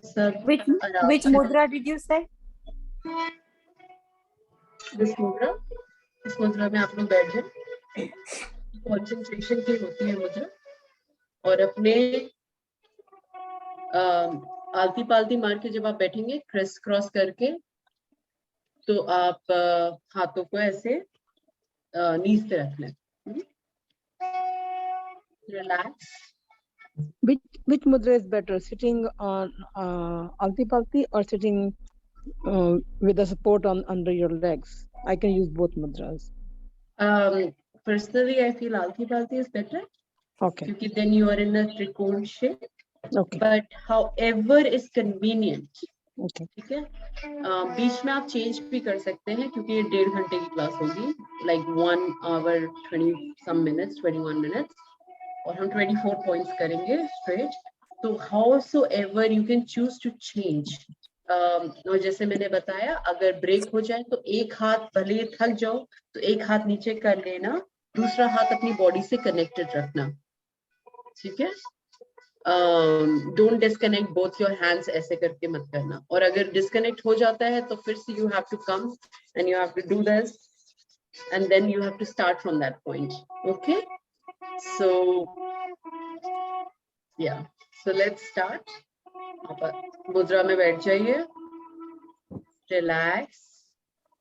सब Which mudra did you say? इस मुद्रा में आप लोग बैठ जाए, कंसंट्रेशन की होती है मुद्रा, और अपने आलती पालती मार के जब आप बैठेंगे क्रिस क्रॉस करके, तो आप हाथों को ऐसे नीज पे रख लें, relax. Which mudra is better, sitting on Alti Palti or sitting with the support on under your legs? I can use both mudras. Personally, I feel Alti Palti is better. Okay. Because then you are in a tricorn shape. Okay. But however is convenient. Okay. ठीक है. बीच में आप change भी कर सकते हैं क्योंकि ये 1.5 घंटे की क्लास होगी, like 1 hour 20 some minutes, 21 minutes, और हम 24 points करेंगे straight. तो howsoever you can choose to change. और जैसे मैंने बताया, अगर ब्रेक हो जाए तो एक हाथ, भले ही थक जाओ तो एक हाथ नीचे कर लेना, दूसरा हाथ अपनी बॉडी से कनेक्टेड रखना, ठीक है. Don't disconnect both your hands, ऐसे करके मत करना. और अगर डिस्कनेक्ट हो जाता है तो फिर से you have to come and you have to do this and then you have to start from that point. Okay, so yeah, so let's start. आप मुद्रा में बैठ जाइए, relax.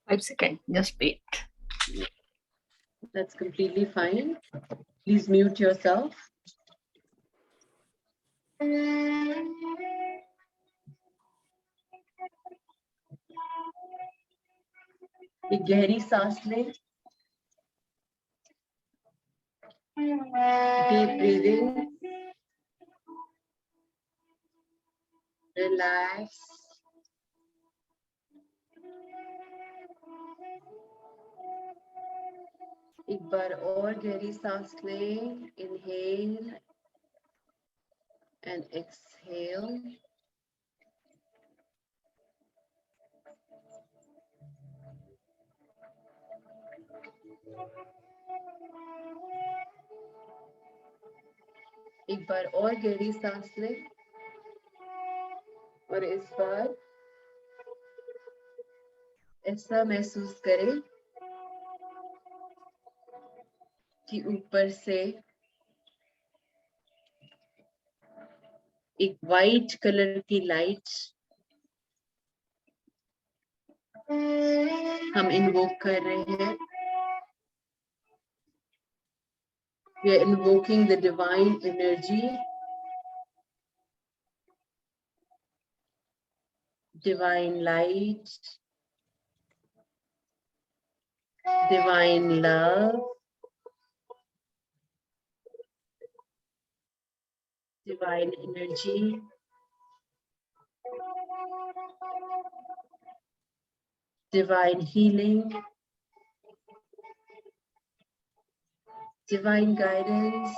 5 seconds, just wait. That's completely fine. Please mute yourself. एक गहरी सांस लें. Deep breathing. Relax. एक बार और गहरी सांस लें. Inhale and exhale. एक बार और गहरी सांस लें और इस बार ऐसा महसूस करें कि ऊपर से एक वाइट कलर की लाइट हम इन्वोक कर रहे हैं. We are invoking the divine energy, divine light, divine love, divine energy, divine healing, divine guidance,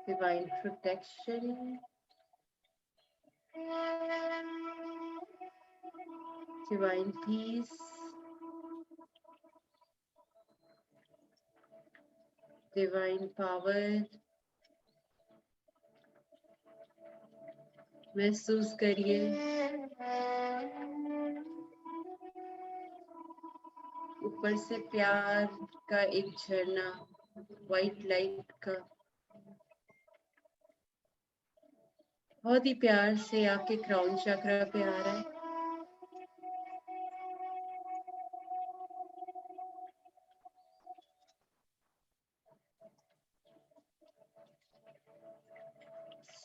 divine protection, divine peace, divine power. महसूस करिए ऊपर से प्यार का एक झरना, वाइट लाइट का, बहुत ही प्यार से आपके क्राउन चक्र पे आ रहा है.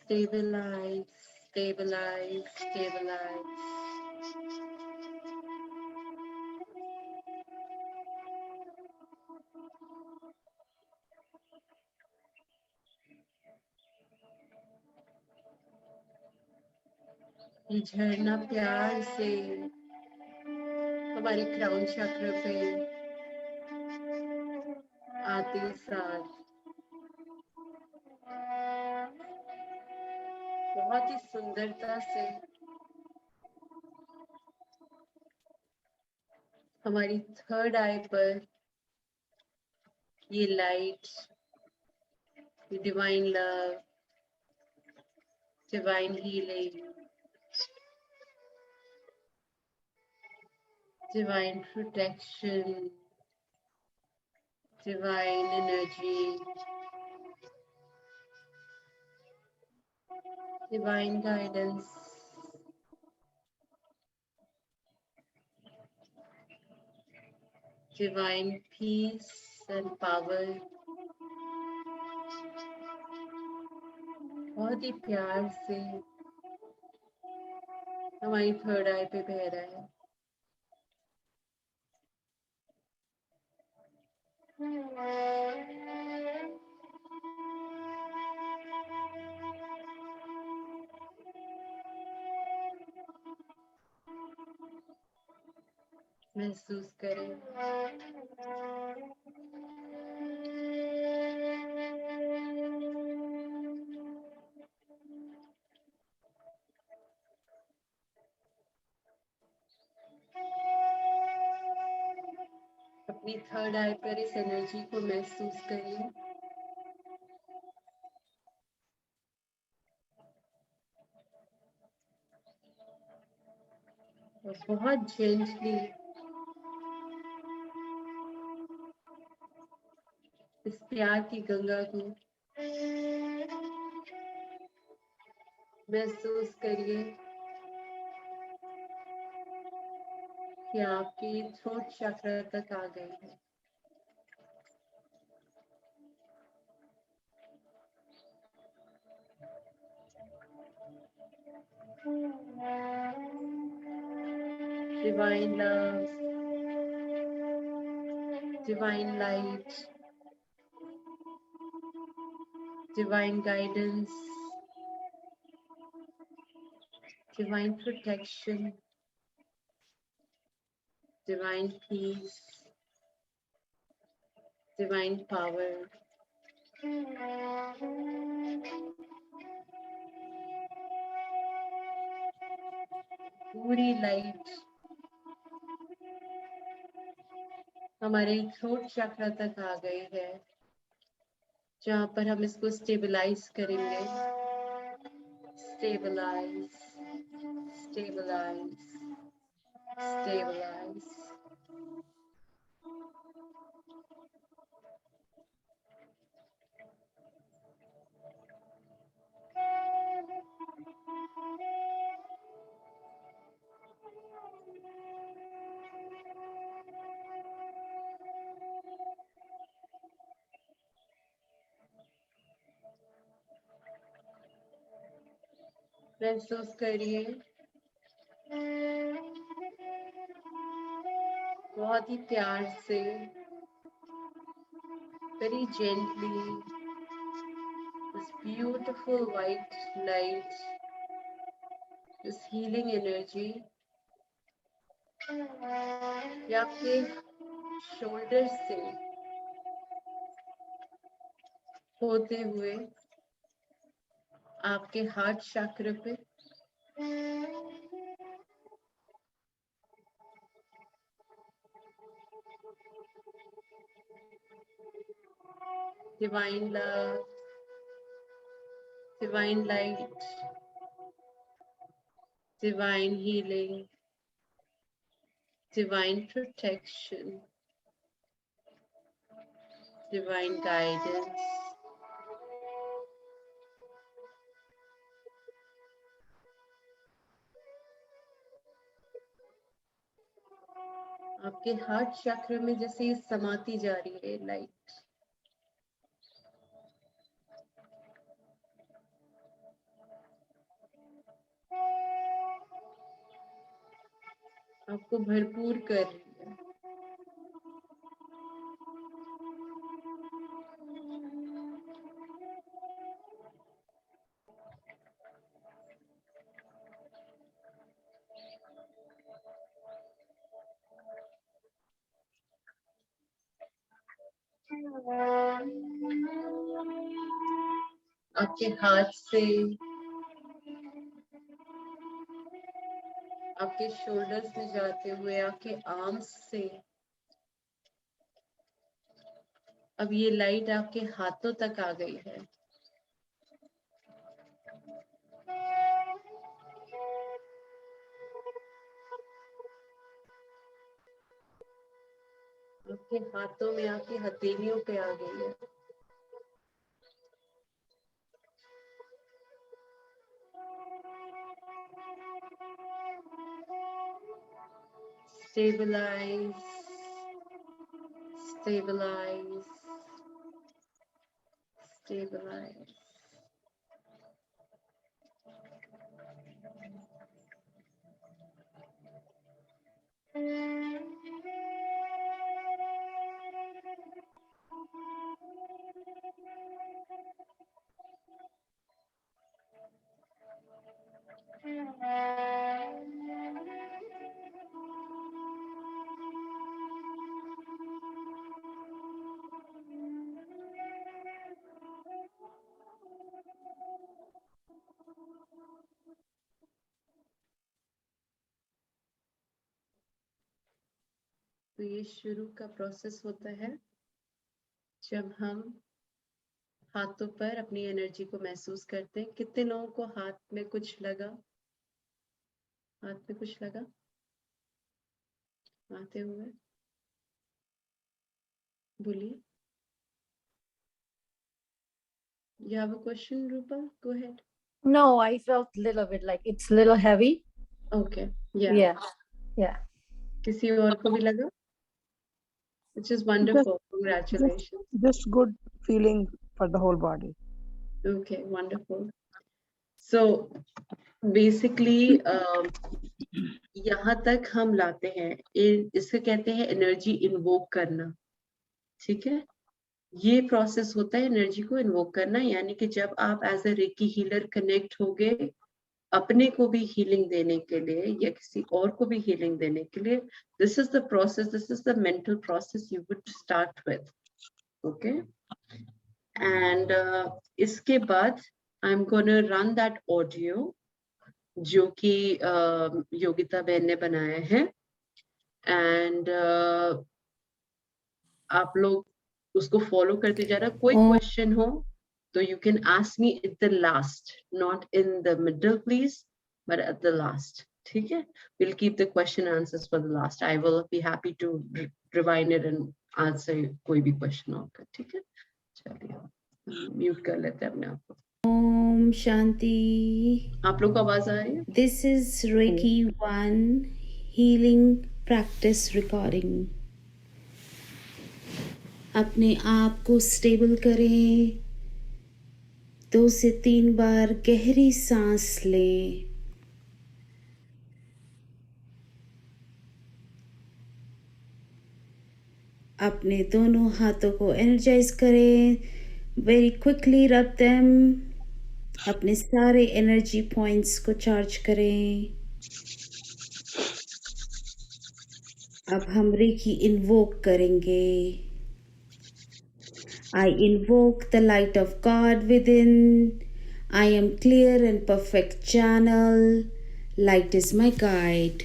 Stabilize, stabilize, stabilize. ये झरना प्यार से हमारे क्राउन चक्र पे आते साथ बहुत ही सुंदरता से हमारी थर्ड आई पर ये light the divine love, divine healing, divine protection, divine energy, divine guidance, divine peace and power. बहुत ही प्यार से हमारी थर्ड आई पे बह रहा है। महसूस करें अपनी थर्ड आई पर इस एनर्जी को महसूस करिए। और बहुत जेंटली इस प्यार की गंगा को महसूस करिए कि आपकी थ्रोट चक्र तक आ गई है। Divine love, divine light, divine guidance, divine protection, divine peace, divine power. पूरी लाइट हमारे थ्रोट चक्र तक आ गई है, जहाँ पर हम इसको स्टेबलाइज करेंगे। Stabilize, stabilize, stabilize. महसूस करिए बहुत ही प्यार से, very gently, this beautiful white light, this healing energy ये आपके शोल्डर से होते हुए आपके हार्ट चक्र पे divine love, divine light, divine healing, divine protection, divine guidance, आपके हार्ट चक्र में जैसे ये समाती जा रही है लाइट। आपको भरपूर कर रही है। आपके हाथ से आपके शोल्डर्स में जाते हुए आपके आर्म्स से अब ये लाइट आपके हाथों तक आ गई है। आपके हाथों में, आपकी हथेलियों पे आ गई है। Stabilize, stabilize, stabilize. तो ये शुरू का प्रोसेस होता है जब हम हाथों पर अपनी एनर्जी को महसूस करते हैं। कितने लोगों को हाथ में कुछ लगा? हाथ में कुछ लगा आते हुए? बोलिए। You have a question, Rupa? Go ahead. No, I felt little bit like it's a little heavy. Okay. Yeah. Yeah. Yeah. किसी और को भी लगा? Which is wonderful. Congratulations. Just good feeling for the whole body. Okay, wonderful. So basically यहाँ तक हम लाते हैं, इसे कहते हैं एनर्जी इन्वोक करना। ठीक है, ये प्रोसेस होता है एनर्जी को इन्वोक करना, यानी कि जब आप as a reiki healer connect होगे अपने को भी हीलिंग देने के लिए या किसी और को भी हीलिंग देने के लिए, this is the process, this is the mental process you would start with. Okay, and इसके बाद I am gonna run that audio जो कि योगिता बहन ने बनाया है, एंड आप लोग उसको फॉलो करते जा रहा। कोई क्वेश्चन हो तो you can ask me at the last, not in the middle please, but at the last. ठीक है, we'll keep the question answers for the last. I will be happy to rewind it and answer कोई भी question होगा। ठीक है, चलिए mute कर लेते हैं अपने आप को। ओम शांति। आप लोग को आवाज आ रही है? This is reiki 1 healing practice recording. अपने आप को स्टेबल करें, 2 से 3 बार गहरी सांस लें। अपने दोनों हाथों को एनर्जाइज करें, वेरी क्विकली रब देम, अपने सारे एनर्जी पॉइंट्स को चार्ज करें। अब हम रेकी इन्वोक करेंगे। I invoke the light of God within. I am clear and perfect channel. Light is my guide.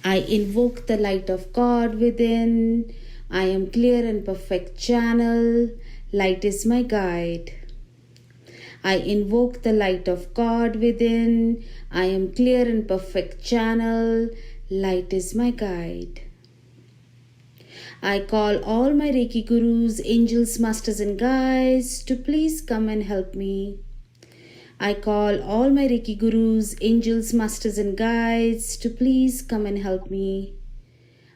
I invoke the light of God within. I am clear and perfect channel. Light is my guide. I invoke the light of God within. I am clear and perfect channel. Light is my guide. I call all my Reiki gurus, angels, masters and guides to please come and help me. I call all my Reiki gurus, angels, masters and guides to please come and help me.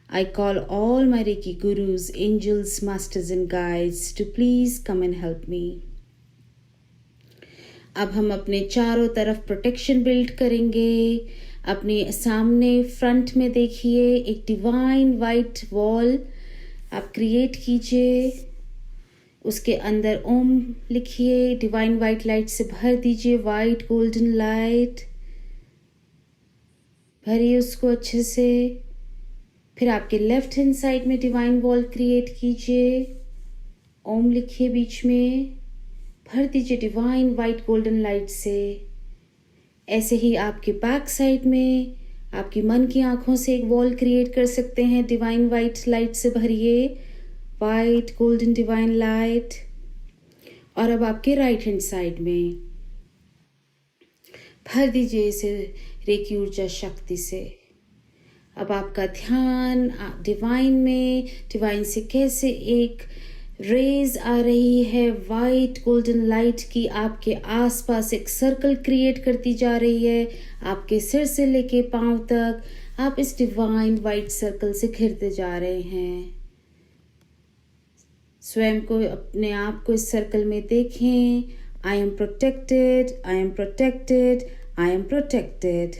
I call all my Reiki gurus, angels, masters and guides to please come and help me. अब हम अपने चारों तरफ protection build करेंगे। अपने सामने front में देखिए एक डिवाइन वाइट वॉल आप क्रिएट कीजिए, उसके अंदर ओम लिखिए, डिवाइन वाइट लाइट से भर दीजिए, वाइट गोल्डन लाइट भरिए उसको अच्छे से। फिर आपके लेफ्ट हैंड साइड में डिवाइन वॉल क्रिएट कीजिए, ओम लिखिए बीच में, भर दीजिए डिवाइन वाइट गोल्डन लाइट से। ऐसे ही आपके बैक साइड में आपकी मन की आंखों से एक वॉल क्रिएट कर सकते हैं, डिवाइन वाइट लाइट से भरिए, वाइट गोल्डन डिवाइन लाइट। और अब आपके राइट हैंड साइड में भर दीजिए इसे रेकी ऊर्जा शक्ति से। अब आपका ध्यान डिवाइन में, डिवाइन से कैसे एक रेज आ रही है वाइट गोल्डन लाइट की, आपके आसपास एक सर्कल क्रिएट करती जा रही है, आपके सिर से लेके पांव तक आप इस डिवाइन वाइट सर्कल से घिरते जा रहे हैं। स्वयं को, अपने आप को इस सर्कल में देखें। I am protected, I am protected, I am protected.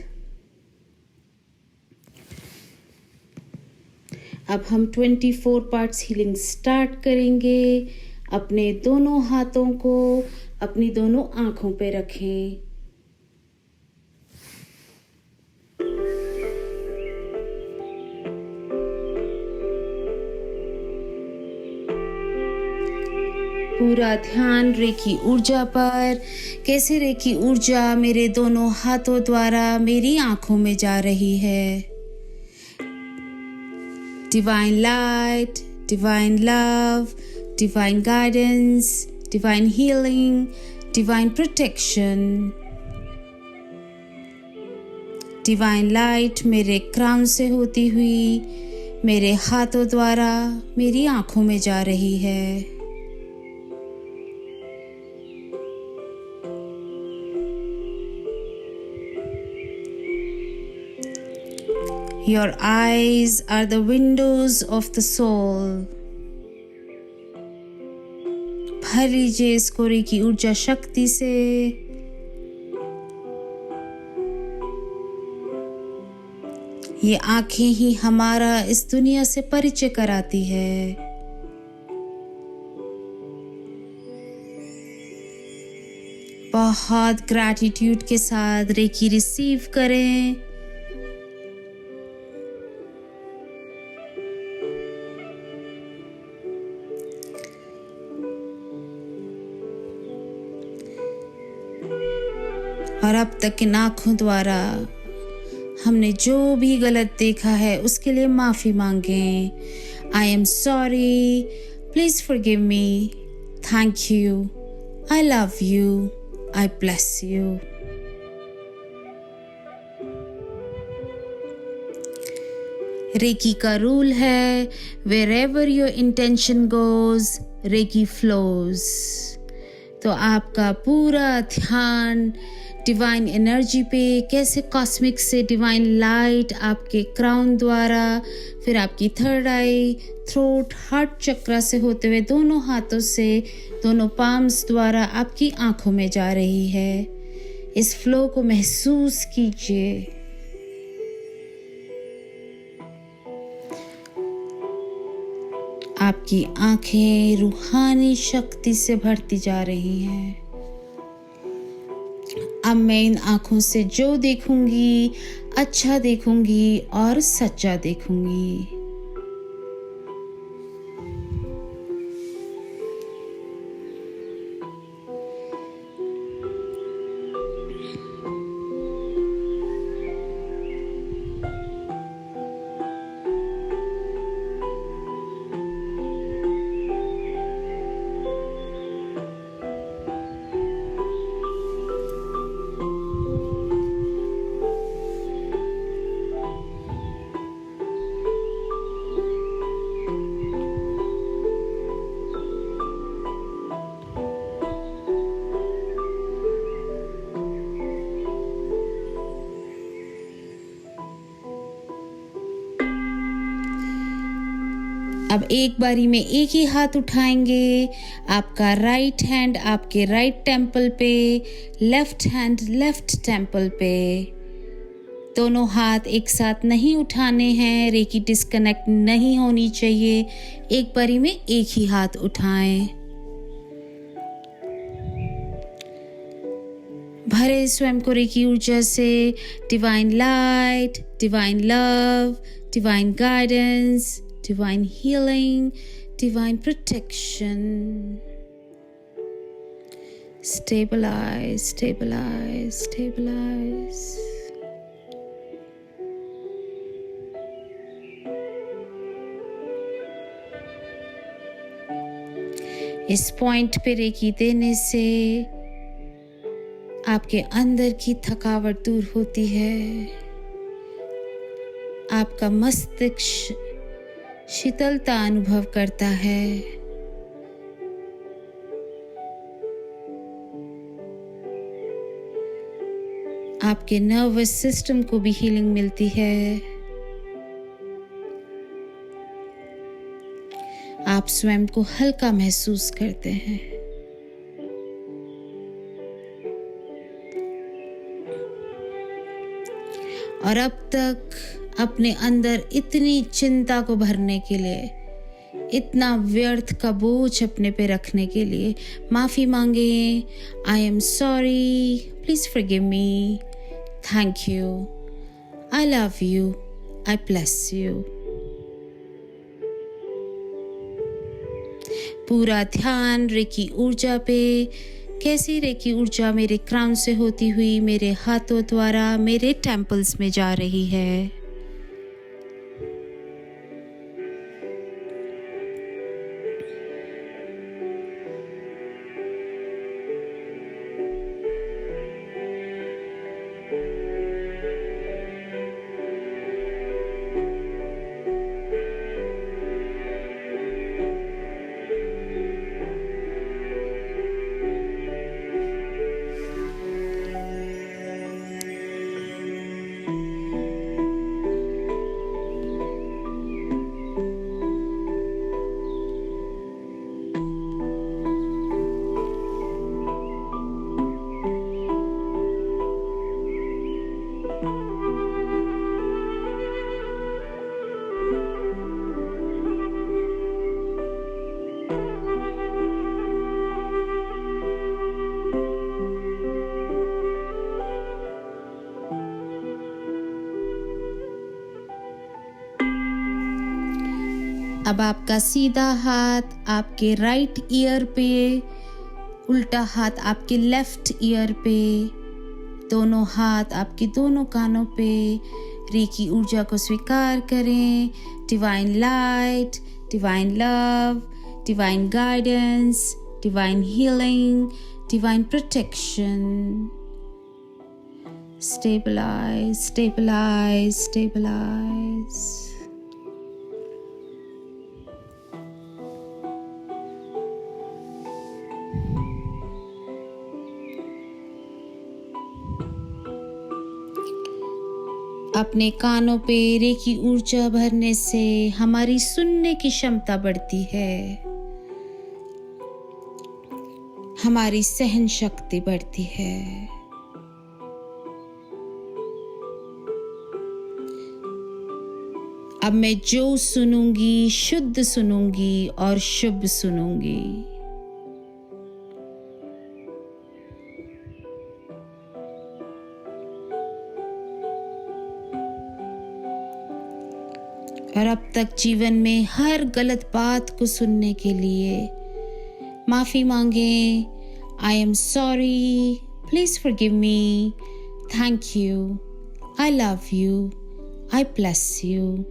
अब हम 24 पार्ट्स हीलिंग स्टार्ट करेंगे। अपने दोनों हाथों को अपनी दोनों आंखों पे रखें। पूरा ध्यान रेकी ऊर्जा पर, कैसे रेकी ऊर्जा मेरे दोनों हाथों द्वारा मेरी आंखों में जा रही है। Divine light, divine love, divine guidance, divine healing, divine protection. Divine light मेरे क्राउन से होती हुई मेरे हाथों द्वारा मेरी आंखों में जा रही है। Your eyes are the windows of the soul. भर लीजिए इस कोरे की ऊर्जा शक्ति से। ये आंखें ही हमारा इस दुनिया से परिचय कराती है। बहुत ग्रैटिट्यूड के साथ रेकी रिसीव करें। और अब तक इन आँखों द्वारा हमने जो भी गलत देखा है उसके लिए माफ़ी मांगें। I am sorry, please forgive me, thank you, I love you, I bless you. Reiki का रूल है, wherever your intention goes, reiki flows। तो आपका पूरा ध्यान डिवाइन एनर्जी पे, कैसे कॉस्मिक से डिवाइन लाइट आपके क्राउन द्वारा, फिर आपकी थर्ड आई, थ्रोट, हार्ट चक्रा से होते हुए दोनों हाथों से, दोनों पाम्स द्वारा आपकी आंखों में जा रही है। इस फ्लो को महसूस कीजिए। आपकी आंखें रूहानी शक्ति से भरती जा रही हैं। अब मैं इन आँखों से जो देखूंगी अच्छा देखूंगी और सच्चा देखूंगी। अब एक बारी में एक ही हाथ उठाएंगे। आपका राइट हैंड आपके राइट टेम्पल पे, लेफ्ट हैंड लेफ्ट टेम्पल पे। दोनों हाथ एक साथ नहीं उठाने हैं, रेकी डिस्कनेक्ट नहीं होनी चाहिए। एक बारी में एक ही हाथ उठाएं। भरे स्वयं को रेकी ऊर्जा से, divine light, divine love, divine guidance, divine healing, divine protection. Stabilize, stabilize, stabilize. इस पॉइंट पे रेकी देने से आपके अंदर की थकावट दूर होती है। आपका मस्तिष्क शीतलता अनुभव करता है। आपके नर्वस सिस्टम को भी हीलिंग मिलती है। आप स्वयं को हल्का महसूस करते हैं। और अब तक अपने अंदर इतनी चिंता को भरने के लिए, इतना व्यर्थ का बोझ अपने पे रखने के लिए माफी मांगे। आई am sorry, please forgive me, thank you, I love you, I bless you. पूरा ध्यान रेकी ऊर्जा पे, कैसी रेकी ऊर्जा मेरे क्राउन से होती हुई मेरे हाथों द्वारा मेरे टेम्पल्स में जा रही है। अब आपका सीधा हाथ आपके राइट ईयर पे, उल्टा हाथ आपके लेफ्ट ईयर पे, दोनों हाथ आपके दोनों कानों पे रेकी ऊर्जा को स्वीकार करें। Divine light, divine love, divine guidance, divine healing, divine protection. Stabilize, stabilize, stabilize. अपने कानों पे रेकी ऊर्जा भरने से हमारी सुनने की क्षमता बढ़ती है, हमारी सहन शक्ति बढ़ती है। अब मैं जो सुनूंगी शुद्ध सुनूंगी और शुभ सुनूंगी। और अब तक जीवन में हर गलत बात को सुनने के लिए माफी मांगे। आई am sorry, please forgive me, thank you, I love you, I bless you.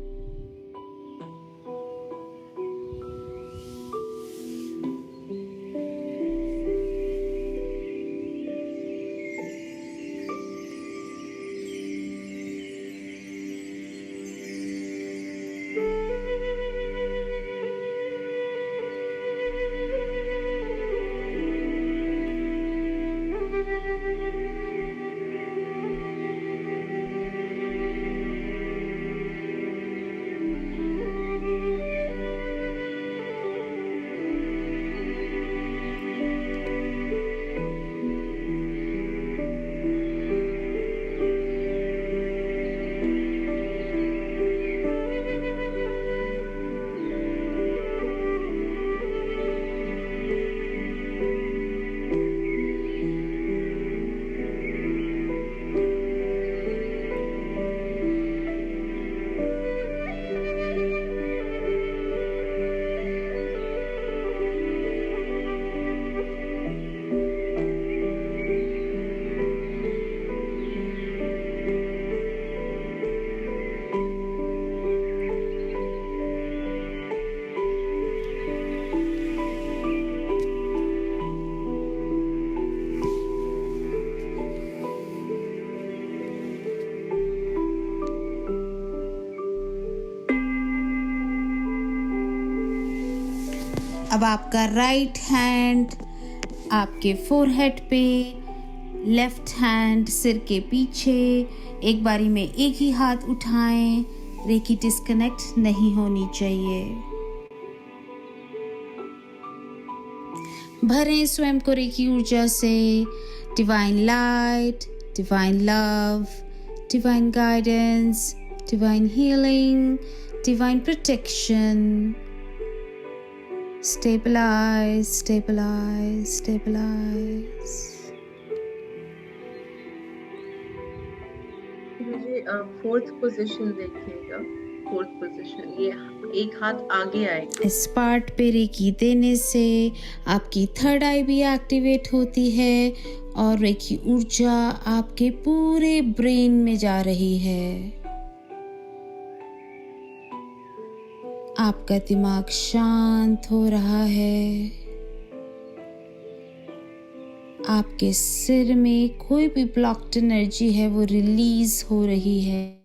अब आपका राइट हैंड आपके फोरहेड पे, लेफ्ट हैंड सिर के पीछे, एक बारी में एक ही हाथ उठाएं। रेकी डिस्कनेक्ट नहीं होनी चाहिए। भरें स्वयं को रेकी ऊर्जा से, divine light, divine love, divine guidance, divine healing, divine protection. Stabilize, stabilize, stabilize. मुझे फोर्थ पोजीशन देखिएगा। फोर्थ पोजीशन, ये एक हाथ आगे आएगा। इस पार्ट पे रेकी देने से आपकी थर्ड आई भी एक्टिवेट होती है और रेकी ऊर्जा आपके पूरे ब्रेन में जा रही है। आपका दिमाग शांत हो रहा है। आपके सिर में कोई भी ब्लॉक्ड एनर्जी है वो रिलीज हो रही है।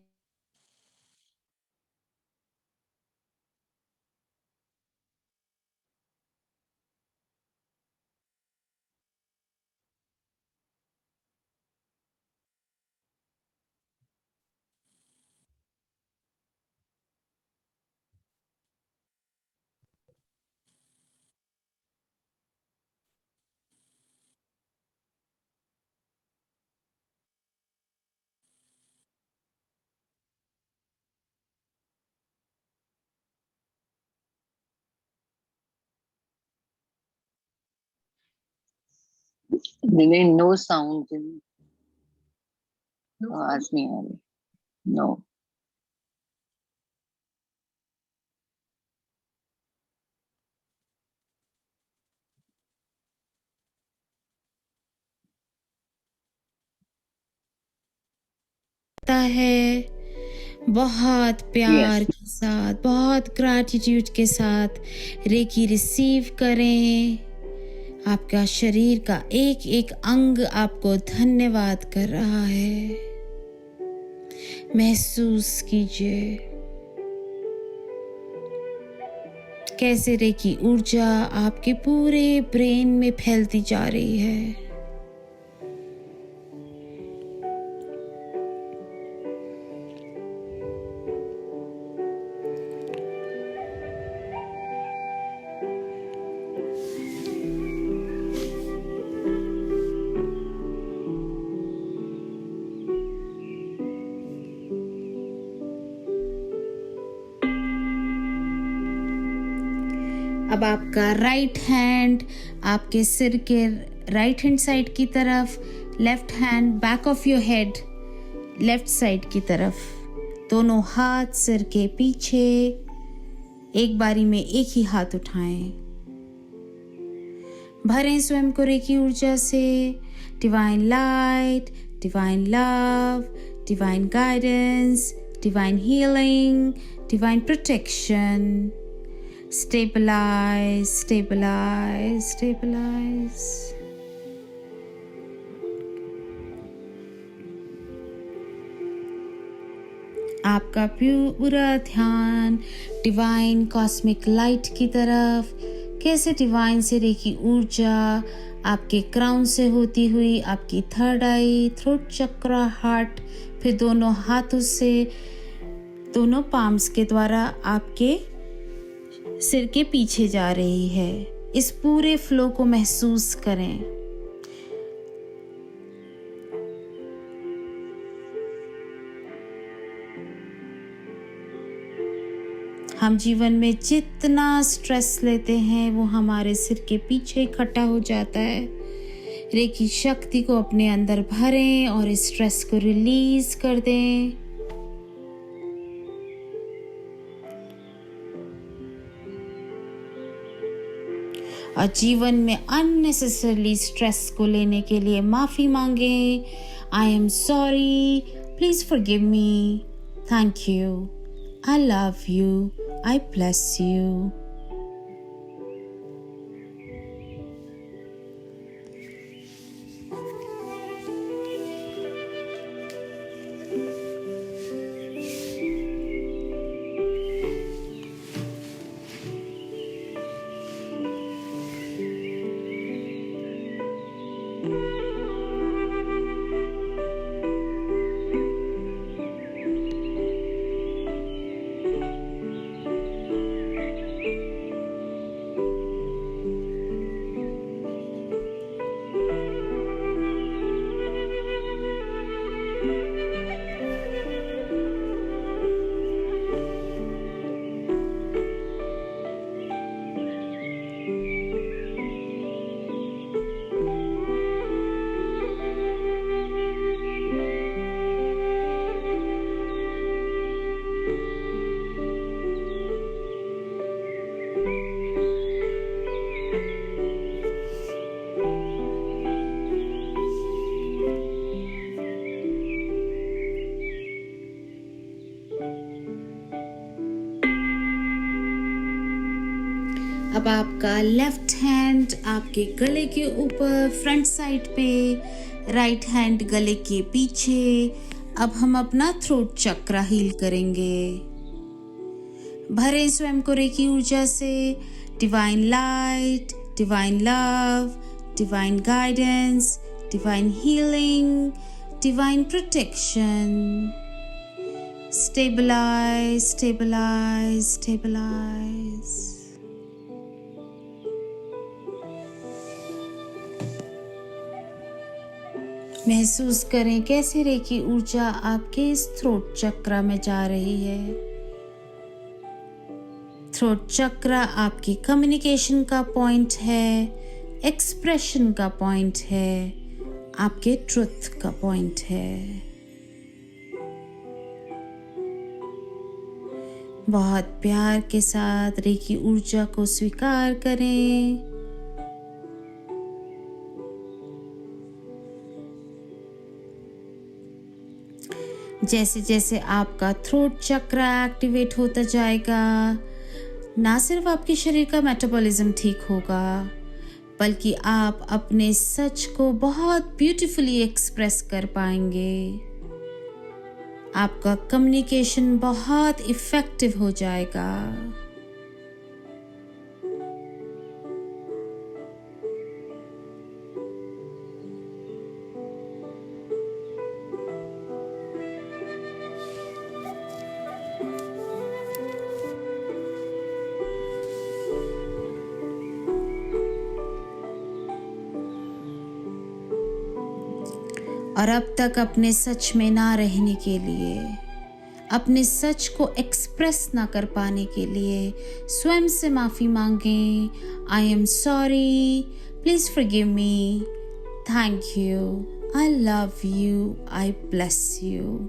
Remain no sound in No, आवाज नहीं आ रही। No. है बहुत प्यार Yes. के साथ, बहुत ग्रैटिट्यूड के साथ रेकी रिसीव करें। आपका शरीर का एक एक अंग आपको धन्यवाद कर रहा है। महसूस कीजिए कैसे रेकी ऊर्जा आपके पूरे ब्रेन में फैलती जा रही है। अब आपका राइट हैंड आपके सिर के राइट हैंड साइड की तरफ, left hand back of your head left side की तरफ, दोनों हाथ सिर के पीछे, एक बारी में एक ही हाथ उठाएं। भरें स्वयं को रेकी ऊर्जा से, divine light, divine love, divine guidance, divine healing, divine protection. Stabilize, stabilize, stabilize. आपका पूरा ध्यान डिवाइन कॉस्मिक लाइट की तरफ, कैसे डिवाइन से रेकी ऊर्जा आपके क्राउन से होती हुई आपकी थर्ड आई, थ्रोट चक्रा, हार्ट, फिर दोनों हाथों से, दोनों पाम्स के द्वारा आपके सिर के पीछे जा रही है। इस पूरे फ्लो को महसूस करें। हम जीवन में जितना स्ट्रेस लेते हैं वो हमारे सिर के पीछे इकट्ठा हो जाता है। रेकी शक्ति को अपने अंदर भरें और इस स्ट्रेस को रिलीज कर दें। और जीवन में अननेसेसरली स्ट्रेस को लेने के लिए माफ़ी मांगे। आई am sorry, please forgive me, thank you, I love you, I bless you. अब आपका लेफ्ट हैंड आपके गले के ऊपर फ्रंट साइड पे, राइट हैंड गले के पीछे। अब हम अपना थ्रोट चक्रा हील करेंगे। भरें स्वयं को रेकी ऊर्जा से, divine light, divine love, divine guidance, divine healing, divine protection. Stabilize, stabilize, stabilize. महसूस करें कैसे रेकी ऊर्जा आपके इस थ्रोट चक्रा में जा रही है। थ्रोट चक्रा आपकी कम्युनिकेशन का पॉइंट है, एक्सप्रेशन का पॉइंट है, आपके ट्रुथ का पॉइंट है। बहुत प्यार के साथ रेकी ऊर्जा को स्वीकार करें। जैसे जैसे आपका थ्रोट चक्रा एक्टिवेट होता जाएगा, ना सिर्फ आपके शरीर का मेटाबॉलिज्म ठीक होगा, बल्कि आप अपने सच को बहुत ब्यूटीफुली एक्सप्रेस कर पाएंगे। आपका कम्युनिकेशन बहुत इफेक्टिव हो जाएगा। और अब तक अपने सच में ना रहने के लिए, अपने सच को एक्सप्रेस ना कर पाने के लिए स्वयं से माफ़ी मांगें। I am sorry, please forgive me, thank you, I love you, I bless you.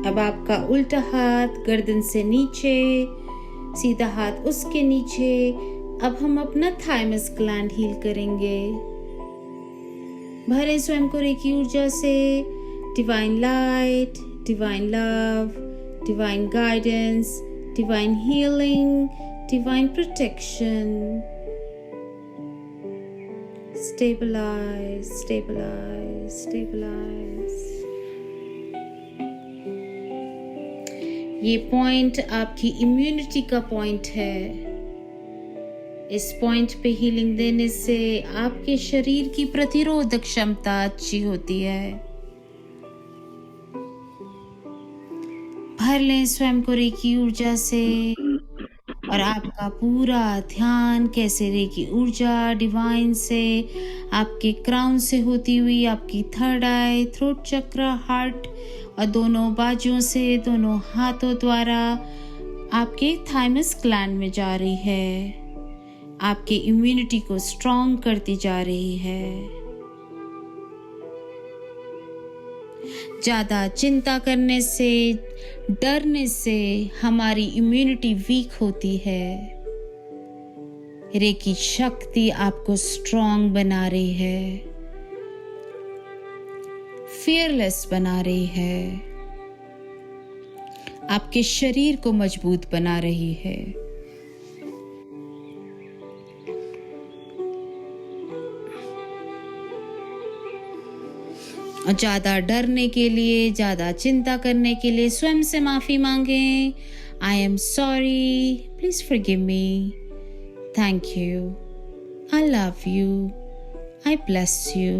अब आपका उल्टा हाथ गर्दन से नीचे, सीधा हाथ उसके नीचे। अब हम अपना थाइमस ग्लैंड हील करेंगे। भरें स्वयं को रेकी ऊर्जा से, divine light, divine love, divine guidance, divine healing, divine protection. Stabilize, stabilize, stabilize. ये पॉइंट आपकी इम्यूनिटी का पॉइंट है। इस पॉइंट पे हीलिंग देने से आपके शरीर की प्रतिरोधक क्षमता अच्छी होती है। भर लें स्वयं को रेकी ऊर्जा से और आपका पूरा ध्यान कैसे रेकी ऊर्जा डिवाइन से आपके क्राउन से होती हुई आपकी थर्ड आई, थ्रोट चक्र, हार्ट और दोनों बाजुओं से, दोनों हाथों द्वारा आपके थाइमस ग्लैंड में जा रही है। आपके इम्यूनिटी को स्ट्रॉन्ग करती जा रही है। ज्यादा चिंता करने से, डरने से हमारी इम्यूनिटी वीक होती है। रेकी शक्ति आपको स्ट्रॉन्ग बना रही है, फियरलेस बना रही है, आपके शरीर को मजबूत बना रही है। और ज्यादा डरने के लिए, ज्यादा चिंता करने के लिए स्वयं से माफी मांगें। I am sorry, please forgive me, thank you, I love you, I bless you.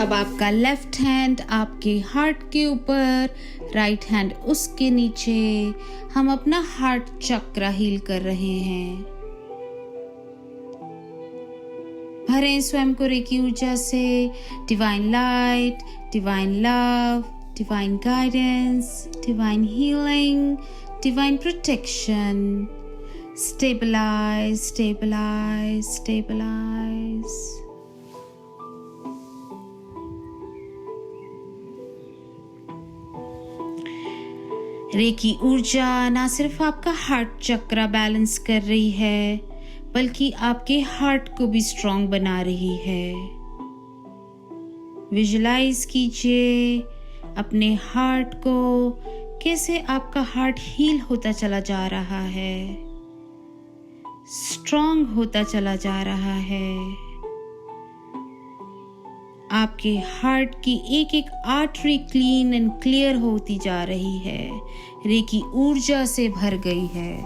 अब आपका लेफ्ट हैंड आपके हार्ट के ऊपर, राइट हैंड उसके नीचे, हम अपना हार्ट चक्र हील कर रहे हैं। भरें स्वयं को रेकी ऊर्जा से, divine light, divine love, divine guidance, divine healing, divine protection. Stabilize, stabilize, stabilize. Reiki ऊर्जा ना सिर्फ आपका हार्ट चक्र बैलेंस कर रही है, बल्कि आपके हार्ट को भी स्ट्रॉन्ग बना रही है। विजुलाइज कीजिए अपने हार्ट को, कैसे आपका हार्ट हील होता चला जा रहा है, स्ट्रॉन्ग होता चला जा रहा है। आपके हार्ट की एक एक आर्टरी क्लीन एंड क्लियर होती जा रही है, रेकी ऊर्जा से भर गई है।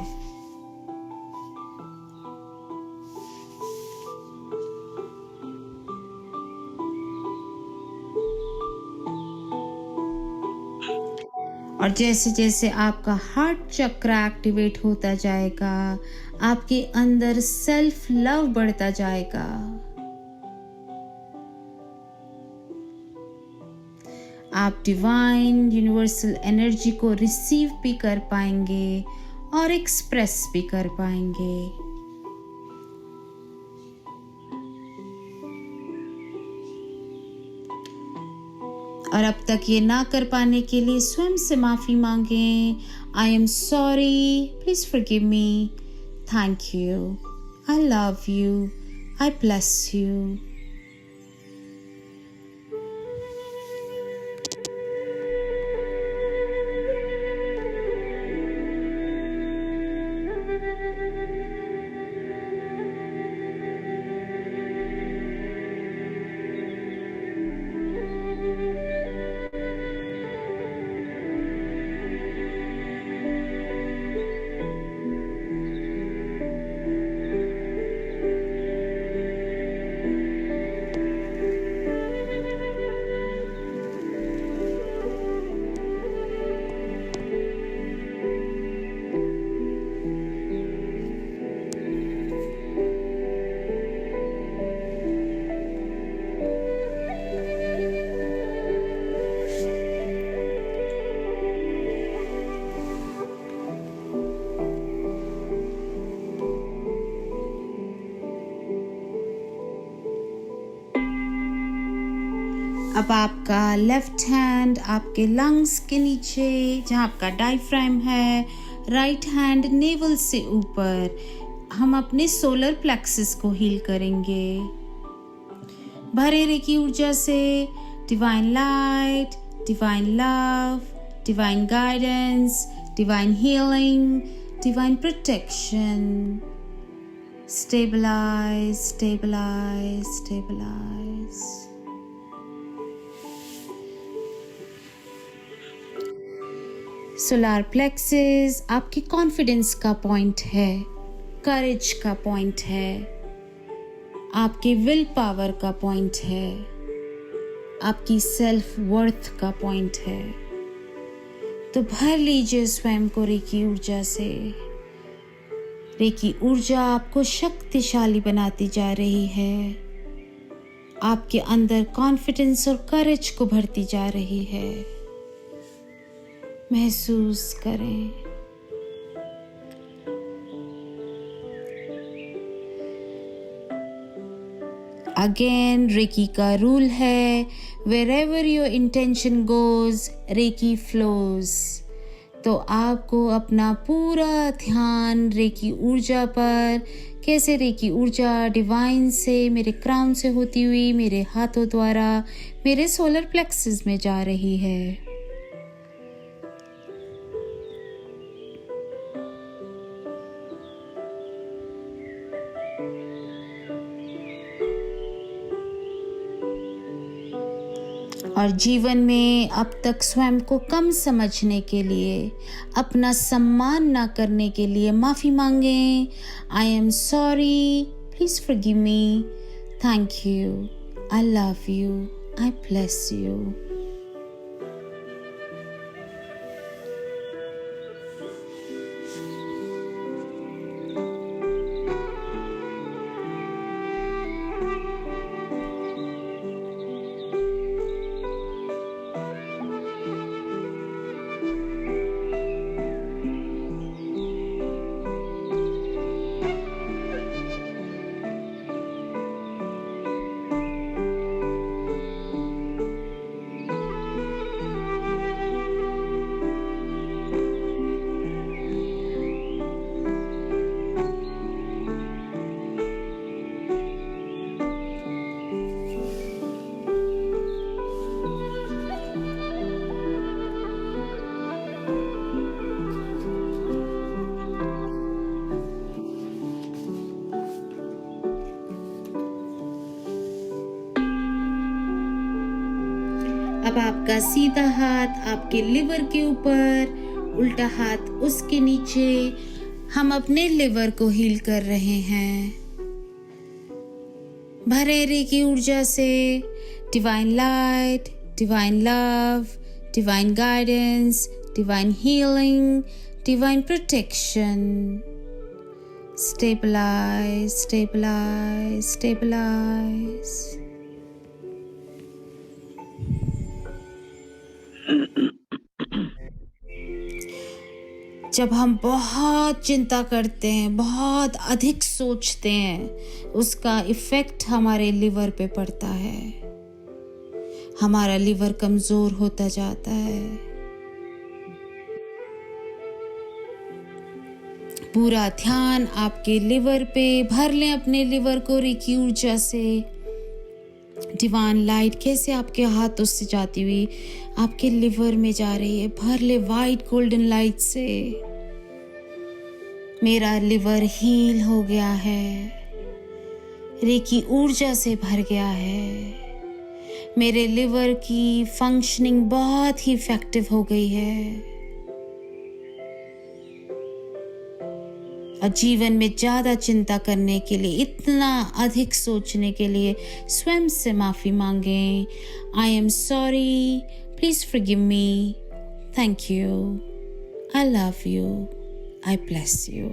और जैसे जैसे आपका हार्ट चक्र एक्टिवेट होता जाएगा, आपके अंदर सेल्फ लव बढ़ता जाएगा। आप डिवाइन यूनिवर्सल एनर्जी को रिसीव भी कर पाएंगे और एक्सप्रेस भी कर पाएंगे। और अब तक ये ना कर पाने के लिए स्वयं से माफी मांगें। I am sorry, please forgive me, thank you, I love you, I bless you. अब आपका लेफ्ट हैंड आपके लंग्स के नीचे जहाँ आपका डायफ्राम है, राइट हैंड नेवल से ऊपर, हम अपने सोलर प्लेक्सस को हील करेंगे। भरे रेकी ऊर्जा से divine light, divine love, divine guidance, divine healing, divine protection. Stabilize, stabilize, stabilize. Solar plexus आपकी कॉन्फिडेंस का पॉइंट है, करेज का पॉइंट है, आपके विल पावर का पॉइंट है, आपकी सेल्फ वर्थ का पॉइंट है। तो भर लीजिए स्वयं को रेकी ऊर्जा से। रेकी ऊर्जा आपको शक्तिशाली बनाती जा रही है, आपके अंदर कॉन्फिडेंस और करेज को भरती जा रही है। महसूस करें। अगेन रेकी का रूल है, wherever your intention goes, reiki flows। तो आपको अपना पूरा ध्यान रेकी ऊर्जा पर, कैसे रेकी ऊर्जा डिवाइन से, मेरे क्राउन से होती हुई मेरे हाथों द्वारा मेरे सोलर प्लेक्सस में जा रही है। और जीवन में अब तक स्वयं को कम समझने के लिए, अपना सम्मान ना करने के लिए माफ़ी मांगें। I am sorry, please forgive me, thank you, I love you, I bless you. अब आपका सीधा हाथ आपके लिवर के ऊपर, उल्टा हाथ उसके नीचे। हम अपने लिवर को हील कर रहे हैं भरे रेकी ऊर्जा से। Divine light, divine love, divine guidance, divine healing, divine protection. Stabilize, stabilize, stabilize. जब हम बहुत चिंता करते हैं, बहुत अधिक सोचते हैं, उसका इफेक्ट हमारे लिवर पे पड़ता है। हमारा लिवर कमजोर होता जाता है। पूरा ध्यान आपके लिवर पे भर लें। अपने लिवर को रेकी ऊर्जा से। डिवाइन लाइट कैसे आपके हाथों से जाती हुई आपके लिवर में जा रही है। भर ले वाइट गोल्डन लाइट से। मेरा लिवर हील हो गया है, रेकी ऊर्जा से भर गया है। मेरे लिवर की फंक्शनिंग बहुत ही इफेक्टिव हो गई है। और जीवन में ज्यादा चिंता करने के लिए, इतना अधिक सोचने के लिए स्वयं से माफी मांगें। I am sorry, please forgive me, thank you, I love you, I bless you.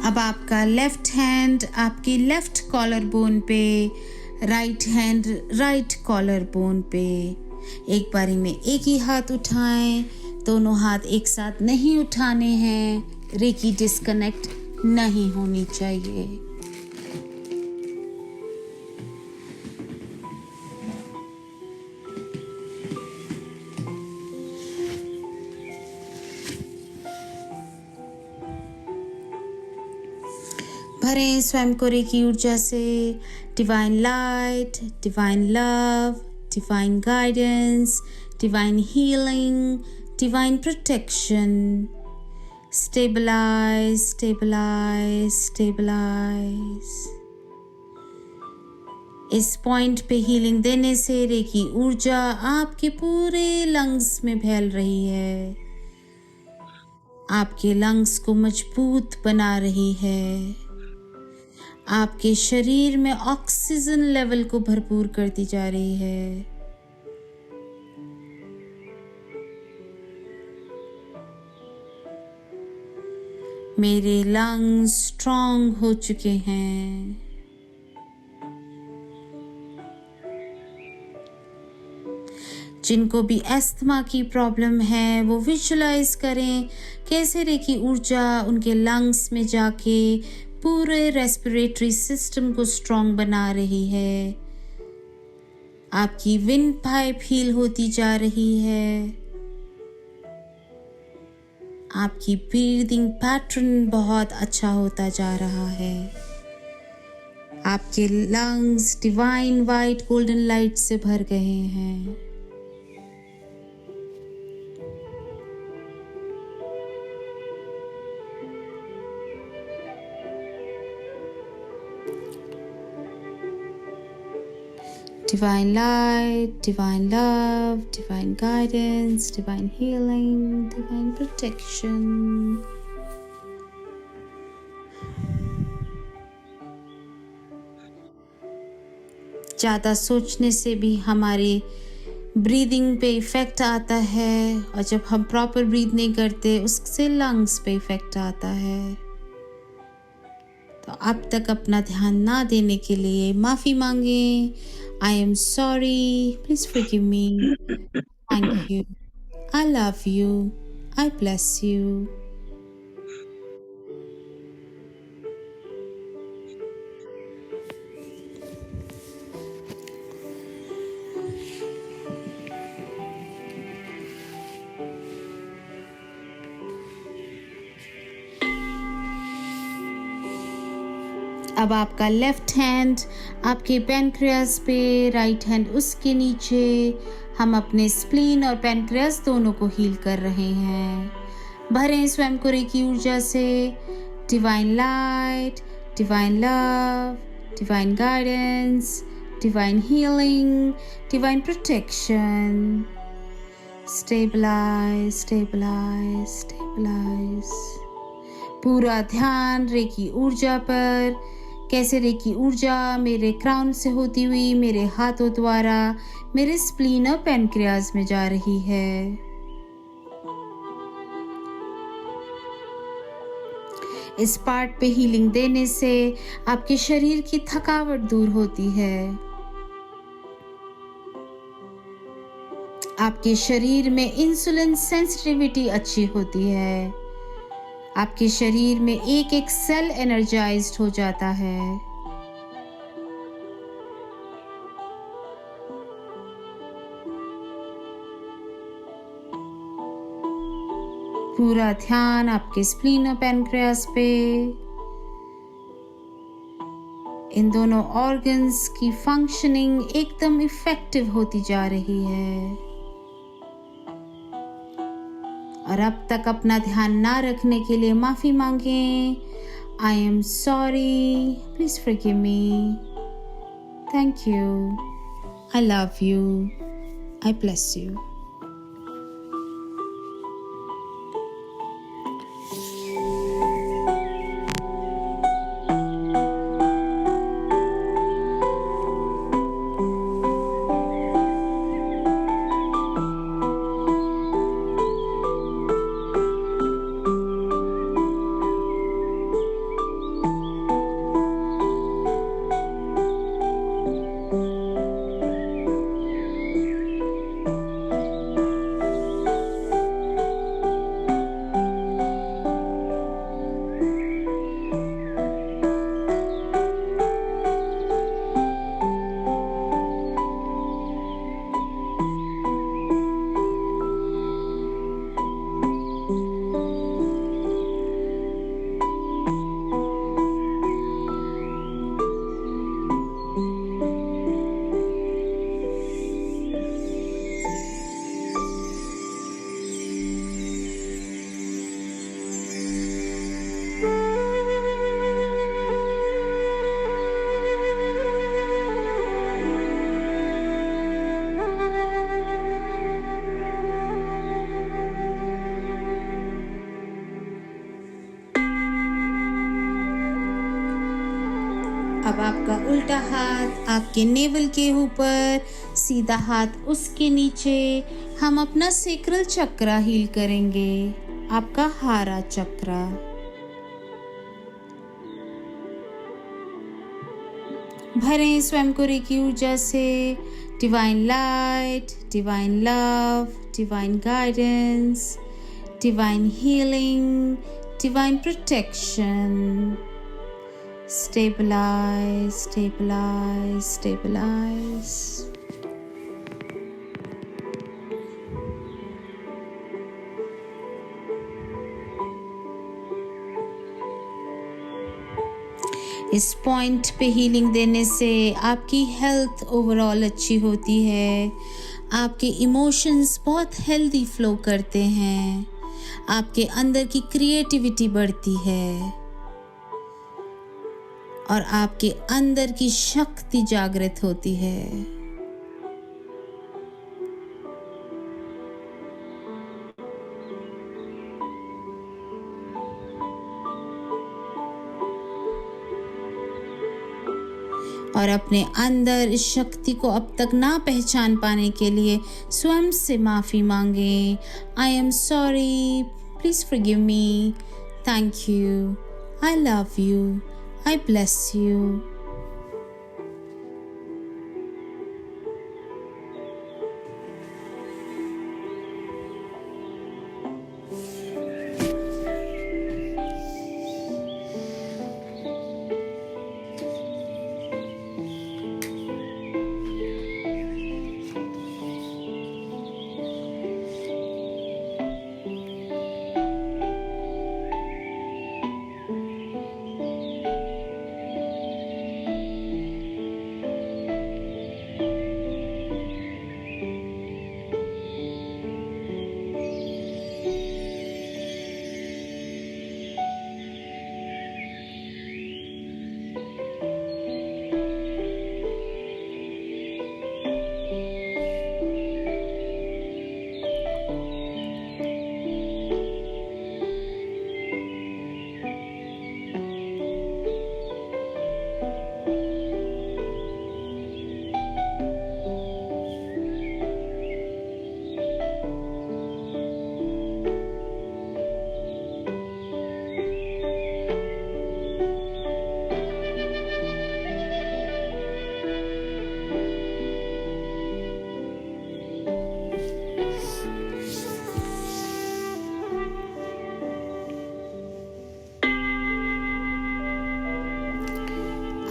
अब आपका लेफ्ट हैंड आपकी लेफ्ट कॉलर बोन पे, right hand right collar bone पे। एक बारी में एक ही हाथ उठाएं, दोनों हाथ एक साथ नहीं उठाने हैं। रेकी डिस्कनेक्ट नहीं होनी चाहिए। भरें स्वयं को रेकी ऊर्जा से। Divine light, divine love, divine guidance, divine healing, divine protection. Stabilize, stabilize, stabilize. इस पॉइंट पे हीलिंग देने से रेकी ऊर्जा आपके पूरे लंग्स में फैल रही है। आपके लंग्स को मजबूत बना रही है, आपके शरीर में ऑक्सीजन लेवल को भरपूर करती जा रही है। मेरे लंग्स स्ट्रॉन्ग हो चुके हैं। जिनको भी अस्थमा की प्रॉब्लम है वो विजुलाइज करें कैसे रेकी ऊर्जा उनके लंग्स में जाके पूरे रेस्पिरेटरी सिस्टम को स्ट्रॉन्ग बना रही है। आपकी विंड पाइप हील होती जा रही है। आपकी ब्रीदिंग पैटर्न बहुत अच्छा होता जा रहा है। आपके lungs divine white golden light से भर गए हैं। Divine light, divine love, divine guidance, divine healing, divine protection. ज़्यादा सोचने से भी हमारी ब्रीदिंग पे इफ़ेक्ट आता है और जब हम प्रॉपर ब्रीद नहीं करते उससे लंग्स पे इफ़ेक्ट आता है। तो अब तक अपना ध्यान ना देने के लिए माफ़ी मांगें। I am sorry. Please forgive me. Thank you. I love you. I bless you. अब आपका लेफ्ट हैंड आपके पैनक्रियास पे, राइट हैंड उसके नीचे। हम अपने स्प्लीन और पैनक्रियास दोनों को हील कर रहे हैं। भरें स्वयं को रेकी ऊर्जा से। Divine light, divine love, divine guidance, divine healing, divine protection. Stabilize, stabilize, stabilize. पूरा ध्यान रेकी ऊर्जा पर। कैसे रेकी ऊर्जा मेरे क्राउन से होती हुई मेरे हाथों द्वारा मेरे स्प्लीन और पैनक्रियाज में जा रही है। इस पार्ट पे हीलिंग देने से आपके शरीर की थकावट दूर होती है। आपके शरीर में इंसुलिन सेंसिटिविटी अच्छी होती है। आपके शरीर में एक एक सेल एनर्जाइज्ड हो जाता है। पूरा ध्यान आपके स्प्लीन और पैनक्रियास पे। इन दोनों ऑर्गन्स की फंक्शनिंग एकदम इफेक्टिव होती जा रही है। और अब तक अपना ध्यान ना रखने के लिए माफ़ी मांगें। I am sorry. Please forgive me. Thank you. I love you. I bless you. अब आपका उल्टा हाथ आपके नेवल के ऊपर, सीधा हाथ उसके नीचे। हम अपना सेक्रल चक्रा हील करेंगे, आपका हारा चक्रा। भरें स्वयं को रेकी ऊर्जा से। Divine light, divine love, divine guidance, divine healing, divine protection. Stabilize, stabilize, stabilize. इस पॉइंट पे हीलिंग देने से आपकी हेल्थ ओवरऑल अच्छी होती है, आपके इमोशंस बहुत हेल्दी फ्लो करते हैं, आपके अंदर की क्रिएटिविटी बढ़ती है और आपके अंदर की शक्ति जागृत होती है। और अपने अंदर इस शक्ति को अब तक ना पहचान पाने के लिए स्वयं से माफ़ी मांगें। I am sorry, please forgive me, thank you, I love you, I bless you.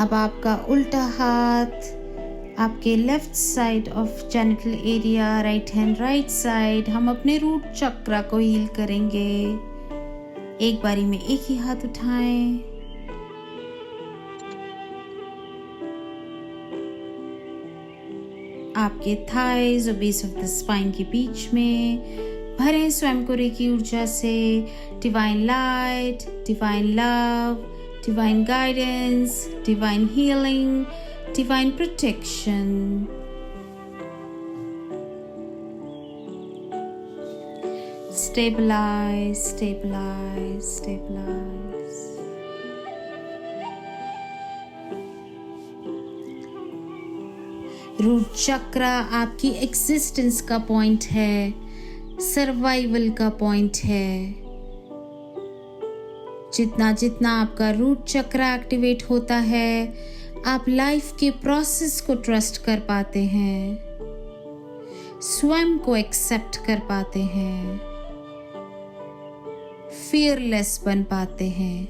अब आपका उल्टा हाथ आपके left side of genital area, right hand right side. हम अपने रूट चक्रा को हील करेंगे। एक बारी में एक ही हाथ उठाएं। आपके थाइज और बेस ऑफ द स्पाइन के बीच में भरें स्वयं को रेकी ऊर्जा से। Divine light, divine love, divine guidance, divine healing, divine protection. Stabilize, stabilize, stabilize. Root chakra आपकी एग्जिस्टेंस का पॉइंट है, सर्वाइवल का पॉइंट है। जितना जितना आपका रूट चक्रा एक्टिवेट होता है, आप लाइफ के प्रोसेस को ट्रस्ट कर पाते हैं, स्वयं को एक्सेप्ट कर पाते हैं, फियरलेस बन पाते हैं,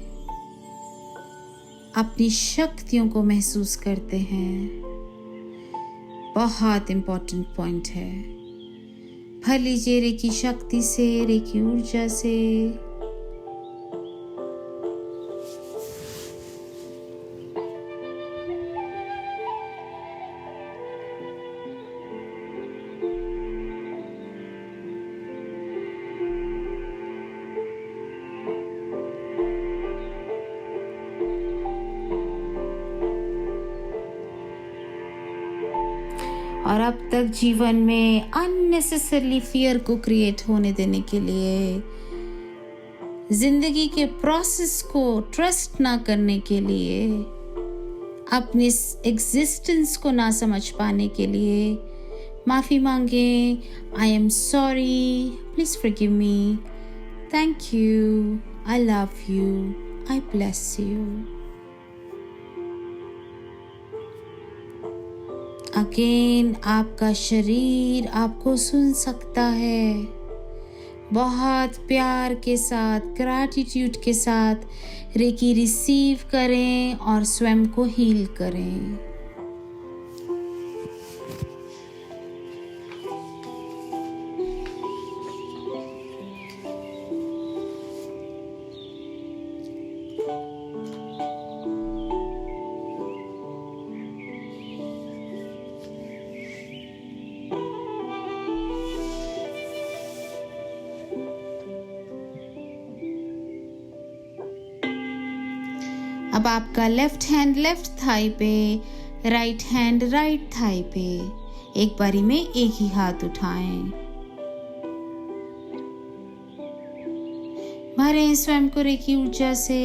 अपनी शक्तियों को महसूस करते हैं। बहुत इंपॉर्टेंट पॉइंट है। भर लीजिए रेकी शक्ति से, रेकी ऊर्जा से। और अब तक जीवन में अननेसेसरली फियर को क्रिएट होने देने के लिए, जिंदगी के प्रोसेस को ट्रस्ट ना करने के लिए अपने एग्जिस्टेंस को ना समझ पाने के लिए माफ़ी मांगें। I am sorry, please forgive me, thank you, I love you, I bless you. Again आपका शरीर आपको सुन सकता है। बहुत प्यार के साथ, ग्रैटिट्यूड के साथ रेकी रिसीव करें और स्वयं को हील करें। अब आपका लेफ्ट हैंड लेफ्ट थाई पे, राइट हैंड राइट थाई पे, एक बारी में एक ही हाथ उठाएं। भरें स्वयं को रेकी ऊर्जा से,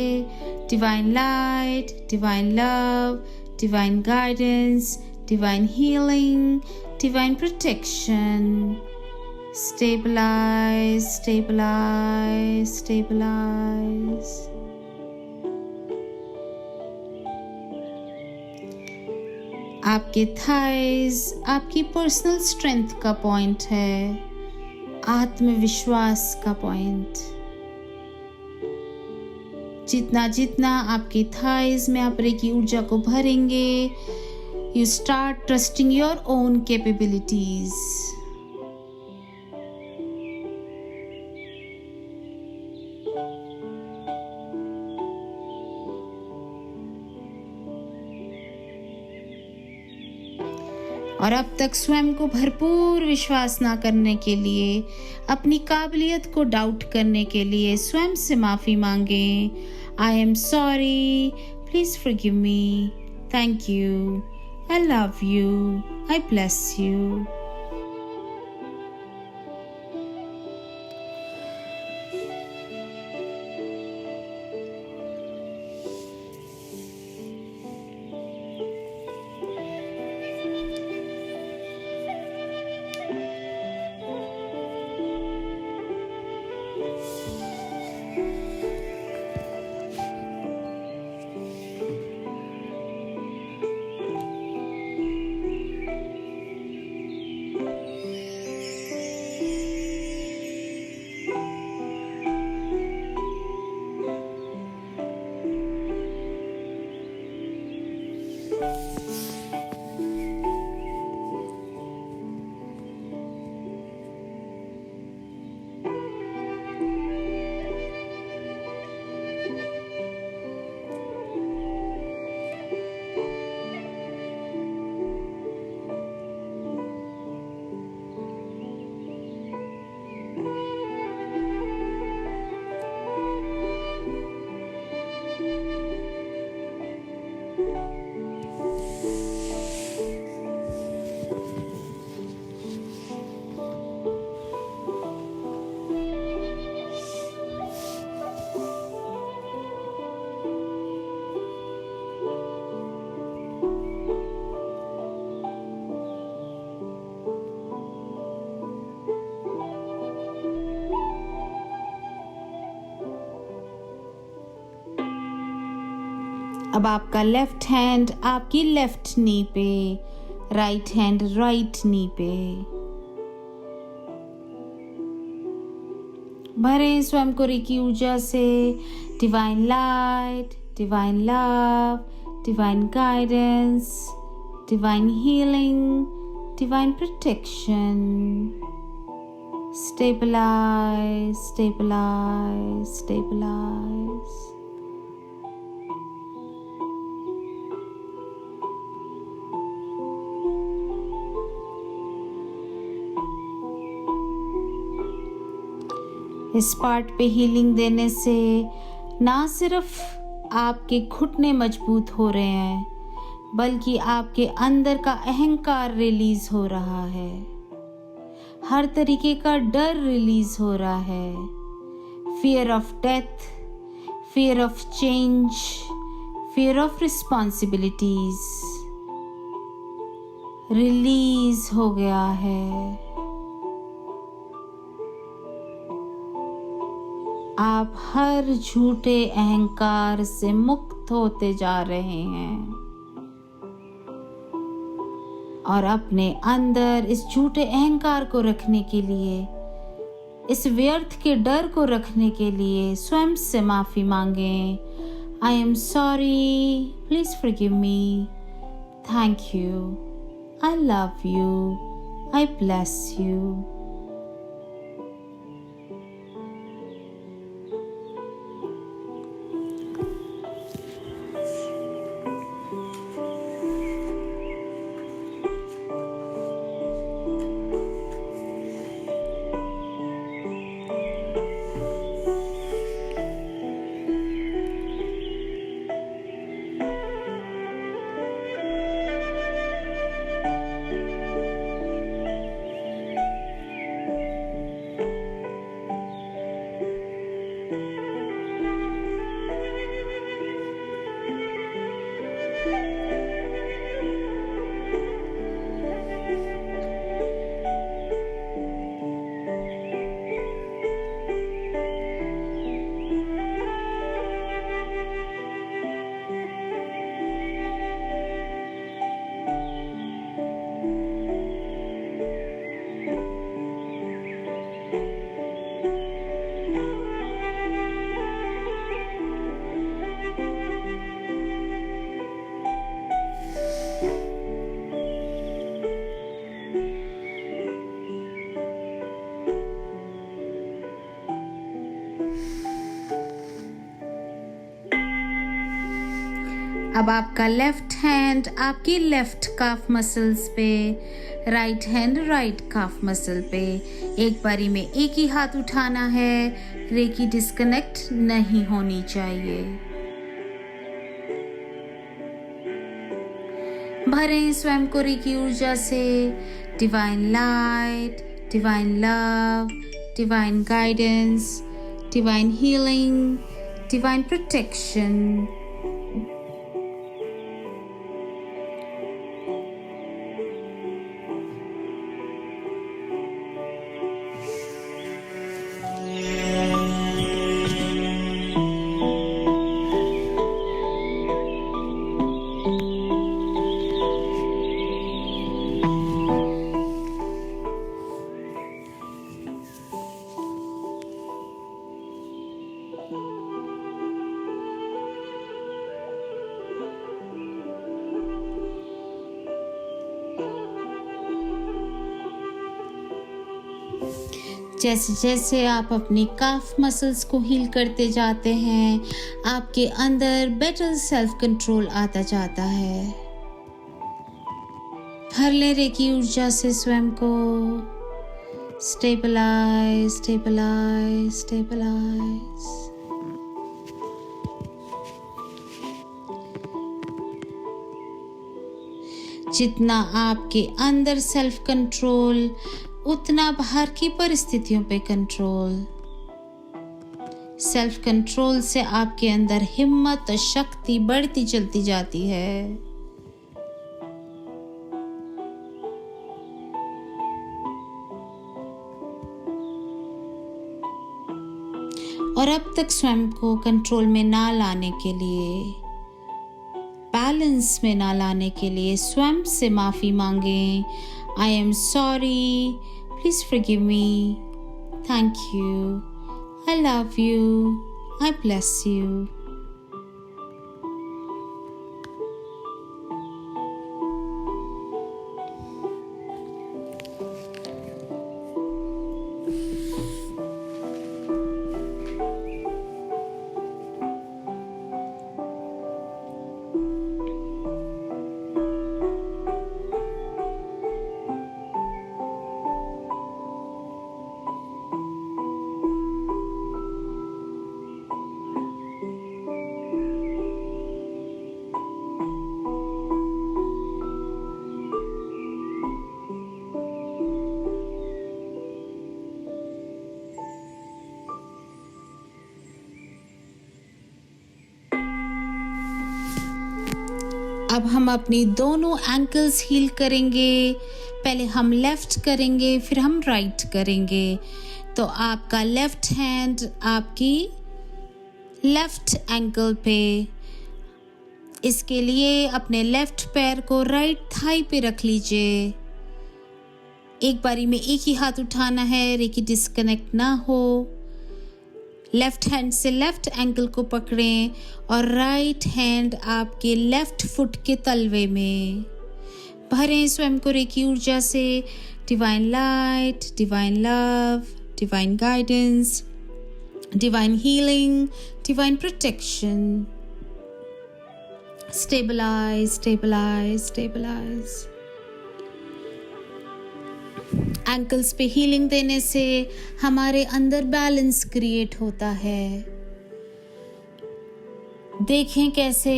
divine light, divine love, divine guidance, divine healing, divine protection. Stabilize, stabilize, stabilize. आपके थाइज आपकी पर्सनल स्ट्रेंथ का पॉइंट है, आत्मविश्वास का पॉइंट। जितना जितना आपके थाइज में आप रेकी ऊर्जा को भरेंगे, you start trusting your own capabilities. और अब तक स्वयं को भरपूर विश्वास ना करने के लिए, अपनी काबिलियत को डाउट करने के लिए स्वयं से माफ़ी मांगें। I am sorry, please forgive me, thank you, I love you, I bless you. अब आपका लेफ्ट हैंड आपकी लेफ्ट नी पे, राइट हैंड राइट नी पे। भरें स्वयं को रेकी ऊर्जा से, divine light, divine love, divine guidance, divine healing, divine protection. Stabilize, stabilize, stabilize. इस पार्ट पे हीलिंग देने से ना सिर्फ आपके घुटने मजबूत हो रहे हैं, बल्कि आपके अंदर का अहंकार रिलीज हो रहा है, हर तरीके का डर रिलीज हो रहा है। Fear of death, fear of change, fear of responsibilities release हो गया है। आप हर झूठे अहंकार से मुक्त होते जा रहे हैं और अपने अंदर इस झूठे अहंकार को रखने के लिए, इस व्यर्थ के डर को रखने के लिए स्वयं से माफी मांगें। I am sorry, please forgive me, thank you, I love you, I bless you. अब आपका लेफ्ट हैंड आपकी लेफ्ट काफ मसल्स पे, right hand right calf muscle पे। एक बारी में एक ही हाथ उठाना है, रेकी डिस्कनेक्ट नहीं होनी चाहिए। भरें स्वयं को रेकी ऊर्जा से, divine light, divine love, divine guidance, divine healing, divine protection. जैसे जैसे आप अपनी काफ मसल्स को हील करते जाते हैं, आपके अंदर बेटर सेल्फ कंट्रोल आता जाता है। भर ले रेकी ऊर्जा से स्वयं को। Stabilize, stabilize, stabilize. जितना आपके अंदर सेल्फ कंट्रोल, उतना बाहर की परिस्थितियों पे कंट्रोल। सेल्फ कंट्रोल से आपके अंदर हिम्मत और शक्ति बढ़ती चलती जाती है। और अब तक स्वयं को कंट्रोल में ना लाने के लिए, बैलेंस में ना लाने के लिए स्वयं से माफी मांगें। I am sorry, please forgive me, thank you, I love you, I bless you. अब हम अपनी दोनों एंकल्स हील करेंगे। पहले हम लेफ्ट करेंगे, फिर हम राइट करेंगे। तो आपका लेफ्ट हैंड आपकी लेफ्ट एंकल पे, इसके लिए अपने लेफ्ट पैर को राइट थाई पे रख लीजिए। एक बारी में एक ही हाथ उठाना है, रेकी डिस्कनेक्ट ना हो। लेफ्ट हैंड से लेफ्ट एंकल को पकड़ें और राइट हैंड आपके लेफ्ट फुट के तलवे में भरें स्वयं को रेकी ऊर्जा से। Divine light, divine love, divine guidance, divine healing, divine protection. Stabilize, stabilize, stabilize. Ankles पे हीलिंग देने से हमारे अंदर बैलेंस क्रिएट होता है। देखें कैसे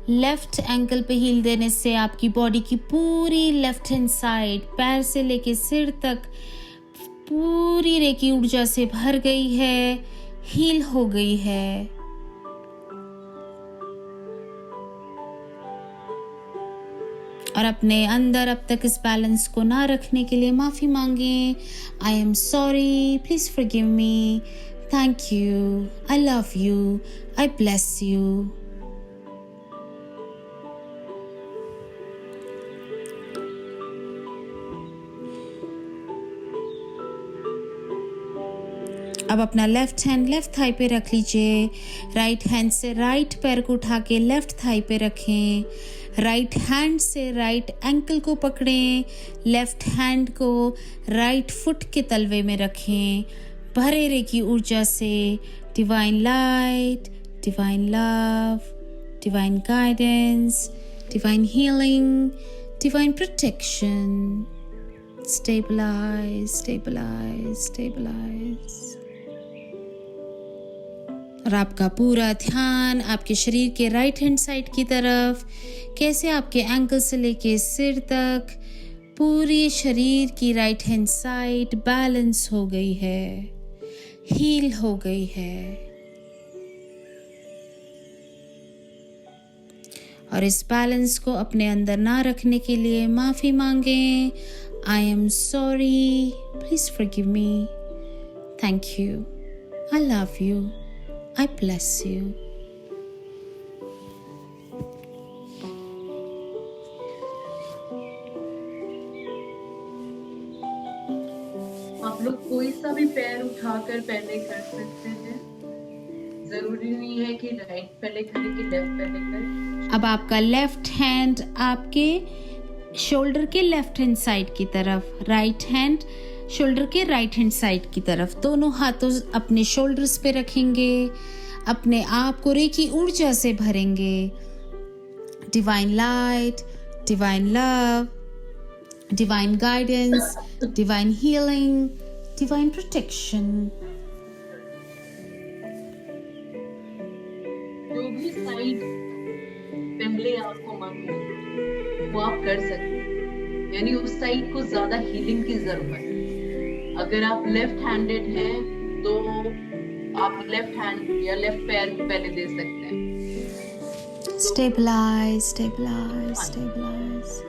लेफ्ट एंकल पे हील देने से आपकी बॉडी की पूरी लेफ्ट हैंड साइड, पैर से लेके सिर तक पूरी रेकी ऊर्जा से भर गई है, हील हो गई है। और अपने अंदर अब तक इस बैलेंस को ना रखने के लिए माफ़ी मांगें। I am sorry, please forgive me, thank you, I love you, I bless you. अब अपना लेफ्ट हैंड लेफ्ट थाई पे रख लीजिए। राइट हैंड से राइट पैर को उठा के लेफ्ट थाई पे रखें। राइट हैंड से राइट एंकल को पकड़ें। लेफ्ट हैंड को राइट फुट के तलवे में रखें। भरे रेकी ऊर्जा से divine light, divine love, divine guidance, divine healing, divine protection. Stabilize, stabilize, stabilize. और आपका पूरा ध्यान आपके शरीर के राइट हैंड साइड की तरफ, कैसे आपके एंकल से लेके सिर तक पूरी शरीर की राइट हैंड साइड बैलेंस हो गई है, हील हो गई है। और इस बैलेंस को अपने अंदर ना रखने के लिए माफ़ी मांगें। I am sorry, please forgive me, thank you, I love you, I bless you. आप लोग कोई सा भी पैर उठाकर पहले कर सकते हैं, जरूरी नहीं है कि राइट पहले करें कि लेफ्ट पहले करें। अब आपका लेफ्ट हैंड आपके शोल्डर के लेफ्ट हैंड साइड की तरफ, राइट हैंड शोल्डर के राइट हैंड साइड की तरफ, दोनों हाथों अपने शोल्डर्स पे रखेंगे। अपने आप को रेकी ऊर्जा से भरेंगे। Divine light, divine love, divine guidance, divine healing, divine protection. जो भी साइड पहले आपको मन हो वो आप कर सकते हैं, यानी उस साइड को ज्यादा हीलिंग की जरूरत है। अगर आप लेफ्ट हैंडेड हैं तो आप लेफ्ट हैंड या लेफ्ट पैर पहले दे सकते हैं। Stabilize, stabilize, stabilize.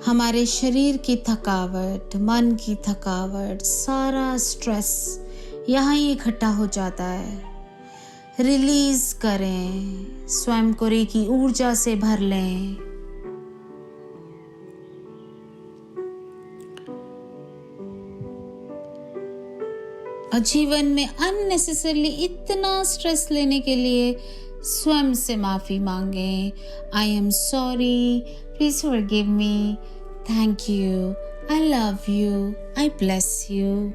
हमारे शरीर की थकावट, मन की थकावट, सारा स्ट्रेस यहाँ ही इकट्ठा हो जाता है। रिलीज करें, स्वयं को रेकी ऊर्जा से भर लें। और जीवन में अननेसेसरली इतना स्ट्रेस लेने के लिए स्वयं से माफी मांगें। I am sorry, please forgive me, thank you, I love you, I bless you.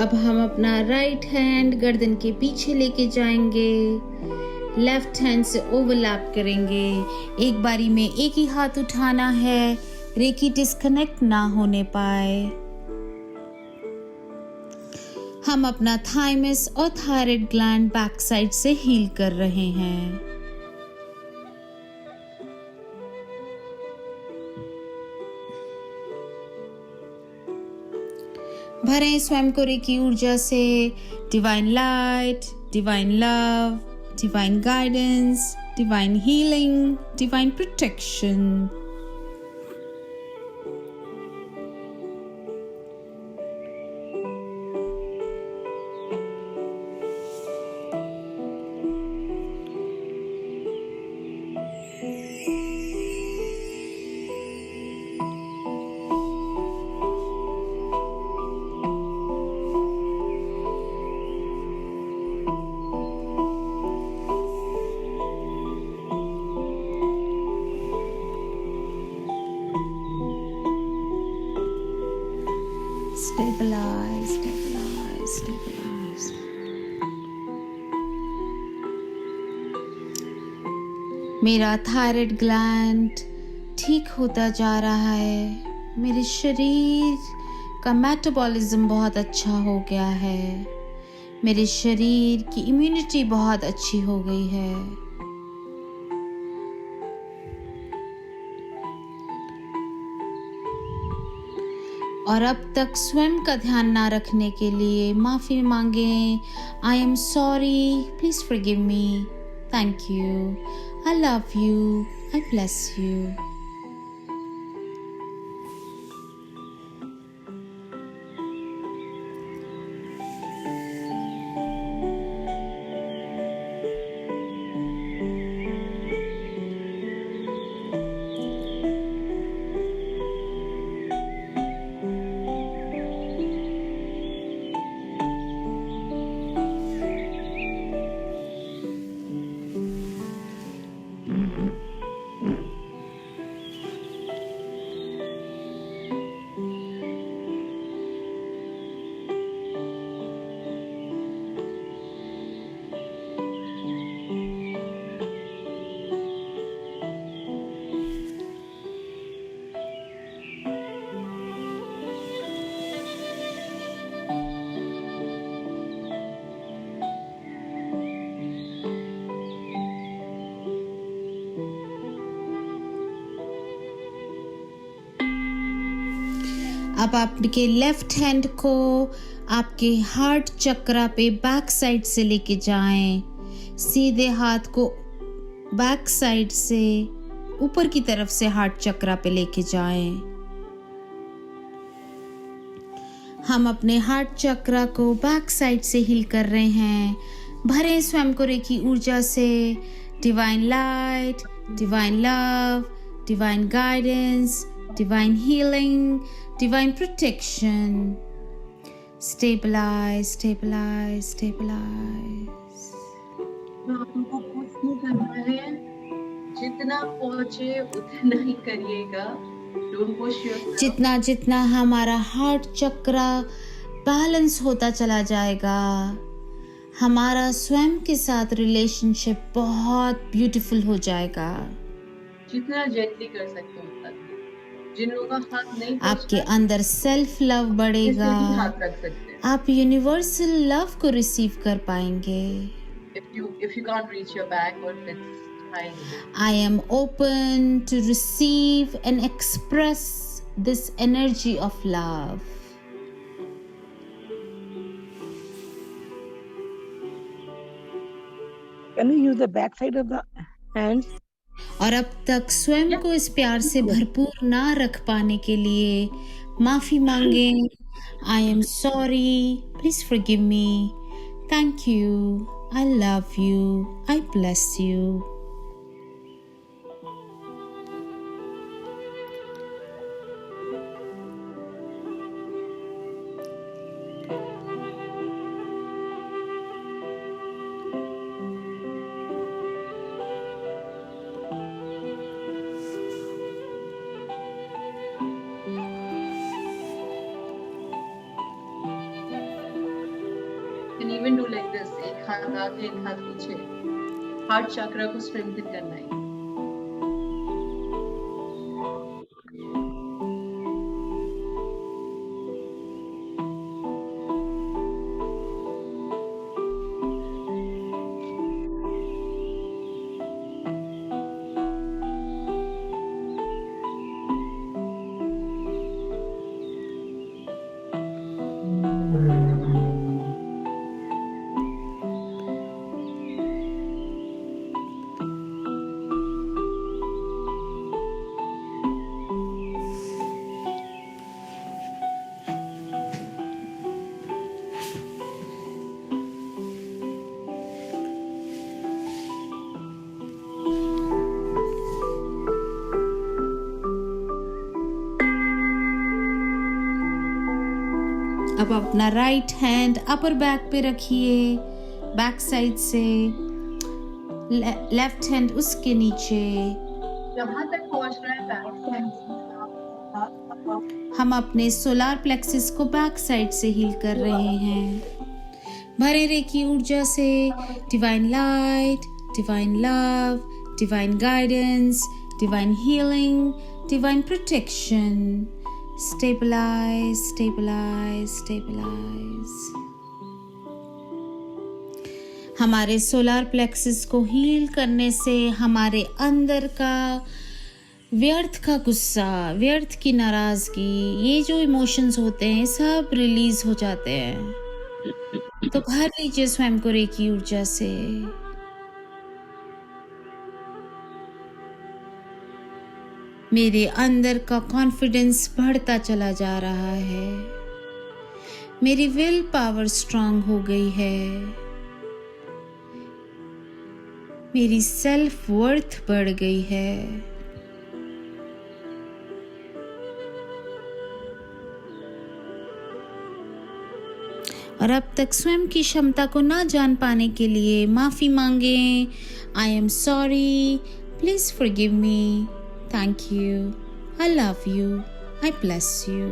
अब हम अपना राइट हैंड गर्दन के पीछे लेके जाएंगे, लेफ्ट हैंड से ओवरलैप करेंगे। एक बारी में एक ही हाथ उठाना है, रेकी डिस्कनेक्ट ना होने पाए। हम अपना थाइमस और थायराइड ग्लैंड बैक साइड से हील कर रहे हैं। भरें स्वयं को रेकी ऊर्जा से, divine light, divine love, divine guidance, divine healing, divine protection. Stabilize, stabilize, stabilize. मेरा थायराइड ग्लैंड ठीक होता जा रहा है। मेरे शरीर का मेटाबॉलिज्म बहुत अच्छा हो गया है। मेरे शरीर की इम्यूनिटी बहुत अच्छी हो गई है। और अब तक स्वयं का ध्यान ना रखने के लिए माफ़ी मांगें। I am sorry, please forgive me, thank you, I love you, I bless you. अब आपके लेफ्ट हैंड को आपके हार्ट चक्रा पे बैक साइड से लेके जाएं। सीधे हाथ को बैक साइड से ऊपर की तरफ से हार्ट चक्रा पे लेके जाएं। हम अपने हार्ट चक्रा को बैक साइड से हील कर रहे हैं। भरें स्वयं को रेकी ऊर्जा से, divine light, divine love, divine guidance, divine healing, divine protection. Stabilize, stabilize, stabilize. आपको कुछ नहीं करना है, जितना पहुंचे उतना ही करिएगा। Don't push yourself. जितना जितना हमारा हार्ट चक्रा बैलेंस होता चला जाएगा, हमारा स्वयं के साथ रिलेशनशिप बहुत ब्यूटीफुल हो जाएगा। जितना जेंटली कर सकते हो उतना। जिन लोगों का हाथ नहीं आपके अंदर सेल्फ लव बढ़ेगा। हाथ रख सकते हैं। आप यूनिवर्सल लव को रिसीव कर पाएंगे। If you can't reach your back or if it's tiny. I am open to receive and express this energy of love. Can you use the back side of the hands? और अब तक स्वयं को इस प्यार से भरपूर ना रख पाने के लिए माफी मांगें। I am sorry, please forgive me, thank you, I love you, I bless you. even do like this, एक हाथ आगे एक हाथ पीछे, हार्ट चक्र को स्ट्रेंथन करना है। अब अपना राइट हैंड अपर बैक पे रखिए, बैक साइड से, लेफ्ट हैंड उसके नीचे। जहाँ तक पहुँच रहा है बैक हैंड, हम अपने सोलार प्लेक्सिस को बैक साइड से हील कर रहे हैं। भरे रेकी ऊर्जा से divine light, divine love, divine guidance, divine healing, divine protection. Stabilize, stabilize, stabilize. हमारे सोलार प्लेक्सिस को हील करने से हमारे अंदर का व्यर्थ का गुस्सा, व्यर्थ की नाराजगी, ये जो इमोशंस होते हैं सब रिलीज हो जाते हैं। तो भर लीजिए स्वयं को रेकी ऊर्जा से। मेरे अंदर का कॉन्फिडेंस बढ़ता चला जा रहा है। मेरी विल पावर स्ट्रांग हो गई है। मेरी सेल्फ वर्थ बढ़ गई है। और अब तक स्वयं की क्षमता को ना जान पाने के लिए माफी मांगें। I am sorry, please forgive me, thank you, I love you, I bless you.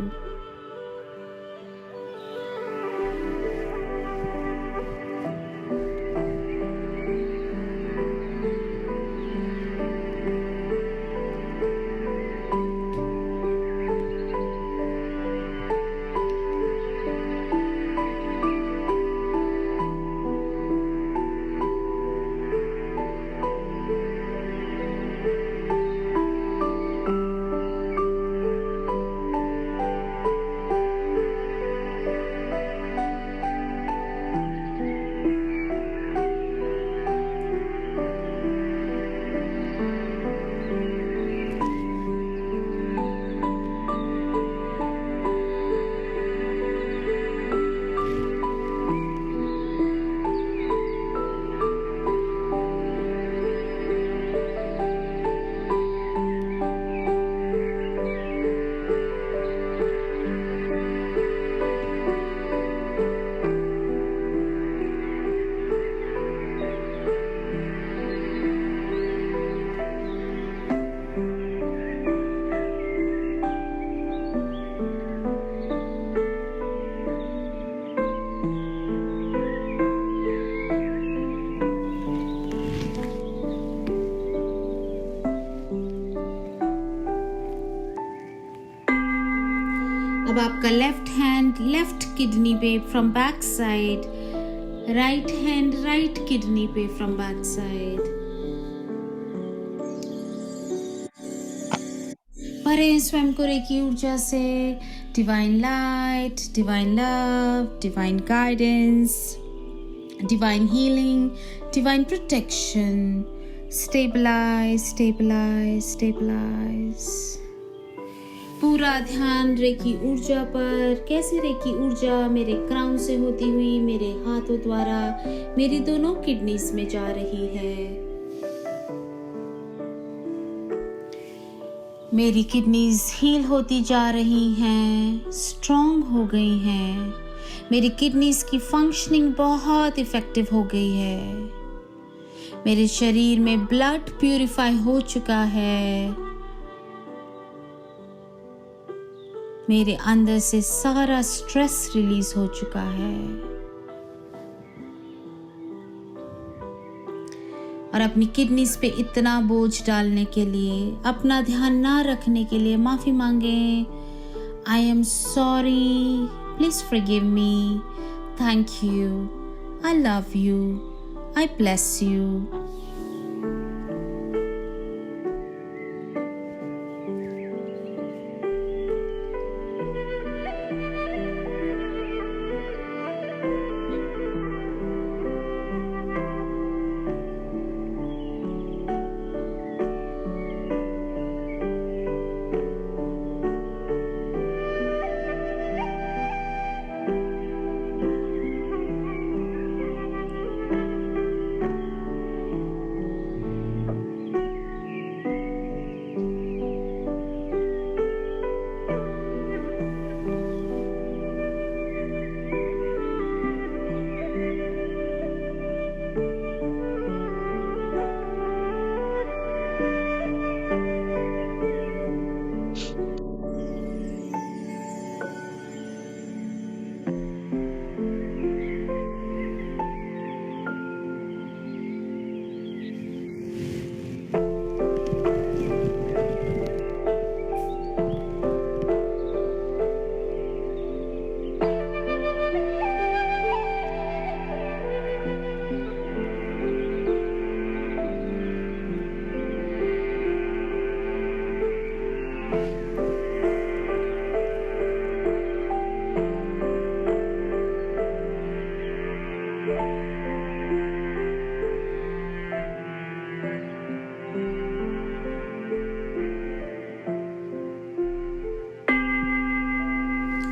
अब आपका लेफ्ट हैंड लेफ्ट किडनी पे from back side, right hand right kidney पे फ्रॉम बैक साइड। भरें स्वयं को रेकी ऊर्जा से, divine light, divine love, divine guidance, divine healing, divine protection. Stabilize, stabilize, stabilize. पूरा ध्यान रेकी ऊर्जा पर, कैसे रेकी ऊर्जा मेरे क्राउन से होती हुई मेरे हाथों द्वारा मेरी दोनों किडनीज में जा रही है। मेरी किडनीज हील होती जा रही हैं, स्ट्रॉन्ग हो गई हैं। मेरी किडनीज की फंक्शनिंग बहुत इफेक्टिव हो गई है। मेरे शरीर में ब्लड प्यूरिफाई हो चुका है। मेरे अंदर से सारा स्ट्रेस रिलीज हो चुका है। और अपनी किडनीज पे इतना बोझ डालने के लिए, अपना ध्यान ना रखने के लिए माफ़ी मांगें। I am sorry. Please forgive me. Thank you. I love you. I bless you.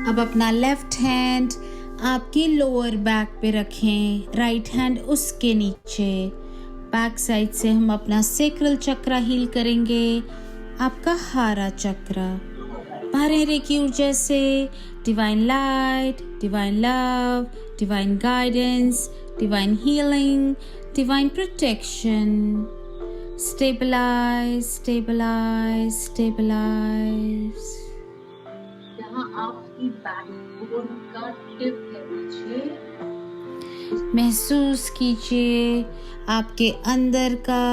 अब अपना लेफ्ट हैंड आपकी लोअर बैक पे रखें, राइट हैंड उसके नीचे। बैक साइड से हम अपना सेक्रल चक्र हील करेंगे, आपका हारा चक्र। भरे रेकी ऊर्जा से divine light, divine love, divine guidance, divine healing, divine protection. Stabilize, stabilize, stabilize. यहाँ आपकी बैकबोन का टिप है पीछे। महसूस कीजिए आपके अंदर का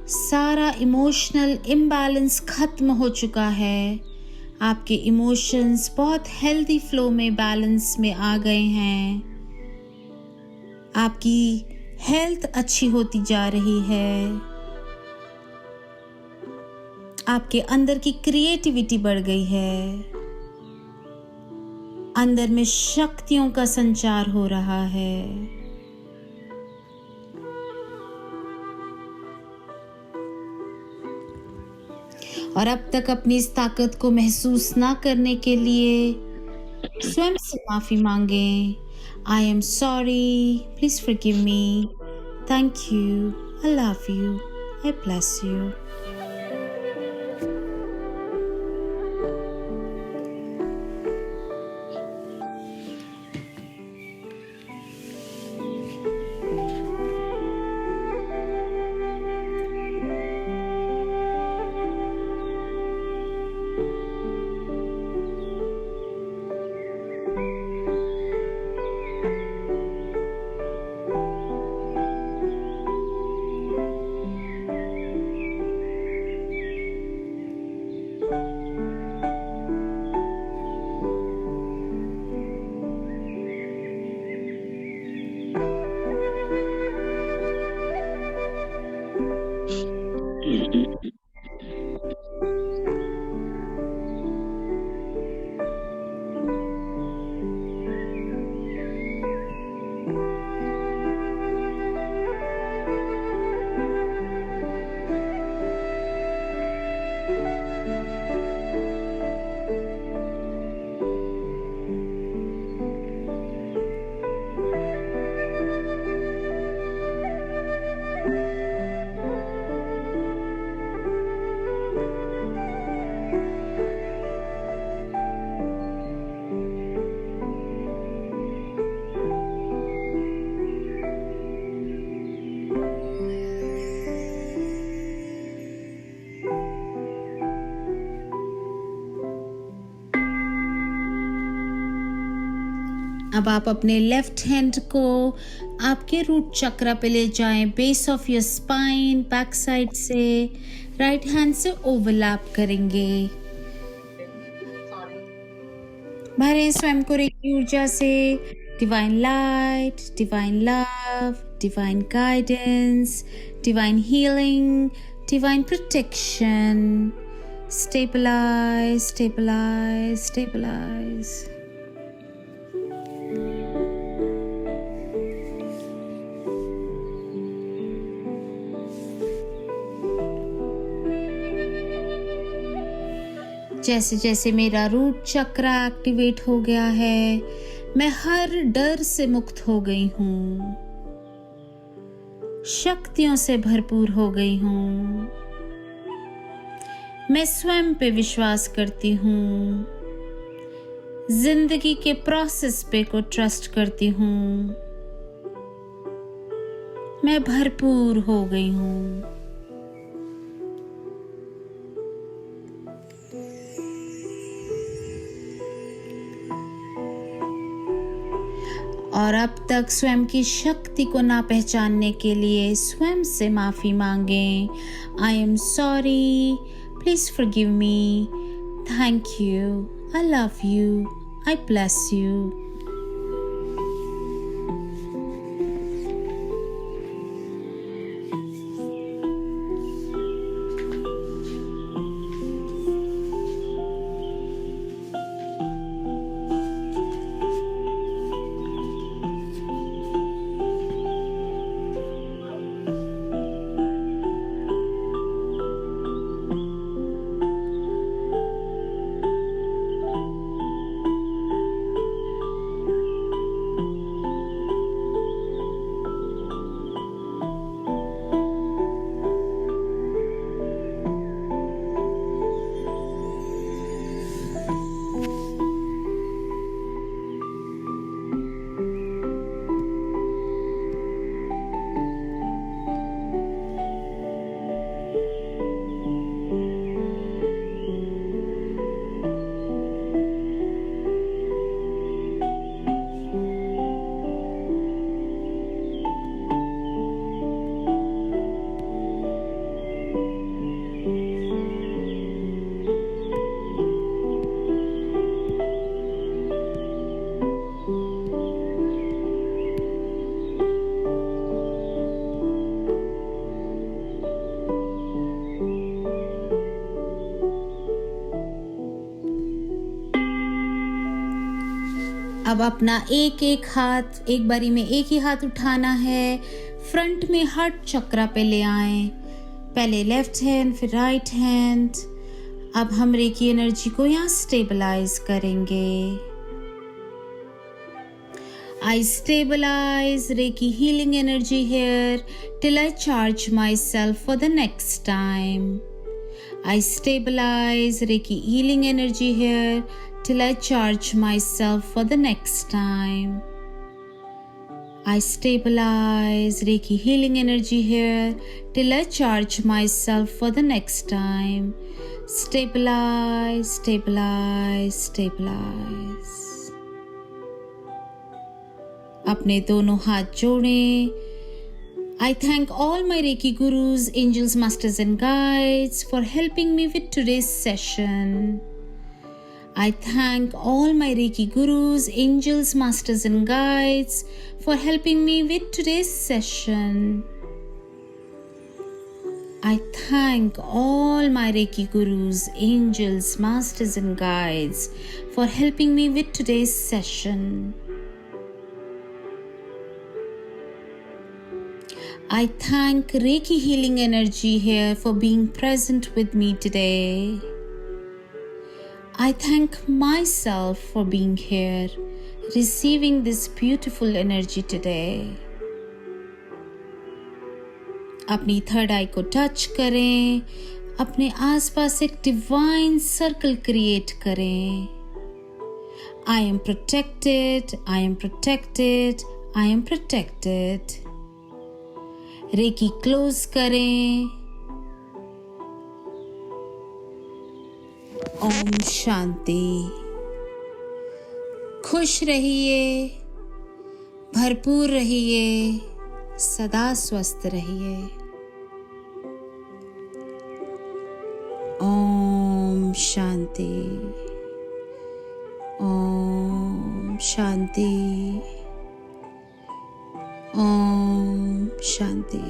सारा इमोशनल इम्बैलेंस खत्म हो चुका है। आपके इमोशंस बहुत हेल्दी फ्लो में, बैलेंस में आ गए हैं। आपकी हेल्थ अच्छी होती जा रही है। आपके अंदर की क्रिएटिविटी बढ़ गई है। अंदर में शक्तियों का संचार हो रहा है। और अब तक अपनी इस ताकत को महसूस ना करने के लिए स्वयं से माफी मांगें। I am sorry. Please forgive me. Thank you. I love you. I bless you. अब आप अपने लेफ्ट हैंड को आपके रूट चक्र पे ले जाएं, base of your spine, back side से राइट हैंड से ओवरलैप करेंगे। भरें स्वयं को रेकी ऊर्जा से, divine light, divine love, divine guidance, divine healing, divine protection. Stabilize, stabilize, stabilize. जैसे जैसे मेरा रूट चक्र एक्टिवेट हो गया है, मैं हर डर से मुक्त हो गई हूँ, शक्तियों से भरपूर हो गई हूँ। मैं स्वयं पे विश्वास करती हूँ, जिंदगी के प्रोसेस पे को ट्रस्ट करती हूँ। मैं भरपूर हो गई हूँ। और अब तक स्वयं की शक्ति को ना पहचानने के लिए स्वयं से माफी मांगें। I am sorry, please forgive me, thank you, I love you, I bless you. अब अपना एक एक हाथ एक बारी में एक ही हाथ उठाना है, फ्रंट में हार्ट चक्र पे ले आएं। पहले लेफ्ट हैंड फिर राइट हैंड। अब हम रेकी एनर्जी को यहाँ स्टेबलाइज करेंगे। I stabilize Reiki healing energy here till I charge myself for the next time. I stabilize Reiki healing energy here till I charge myself for the next time. I stabilize Reiki healing energy here till I charge myself for the next time. Stabilize, stabilize, stabilize. अपने दोनों हाथ जोड़ें। I thank all my Reiki gurus, angels, masters and guides for helping me with today's session. I thank all my Reiki gurus, angels, masters and guides for helping me with today's session. I thank all my Reiki gurus, angels, masters and guides for helping me with today's session. I thank Reiki healing energy here for being present with me today. I thank myself for being here, receiving this beautiful energy today. अपनी third आई को touch करें, अपने आसपास एक divine circle create करें। I am protected, I am protected, I am protected. Reiki close करें। ओम शांति। खुश रहिए, भरपूर रहिए, सदा स्वस्थ रहिए। ओम शांति, ओम शांति, ओम शांति।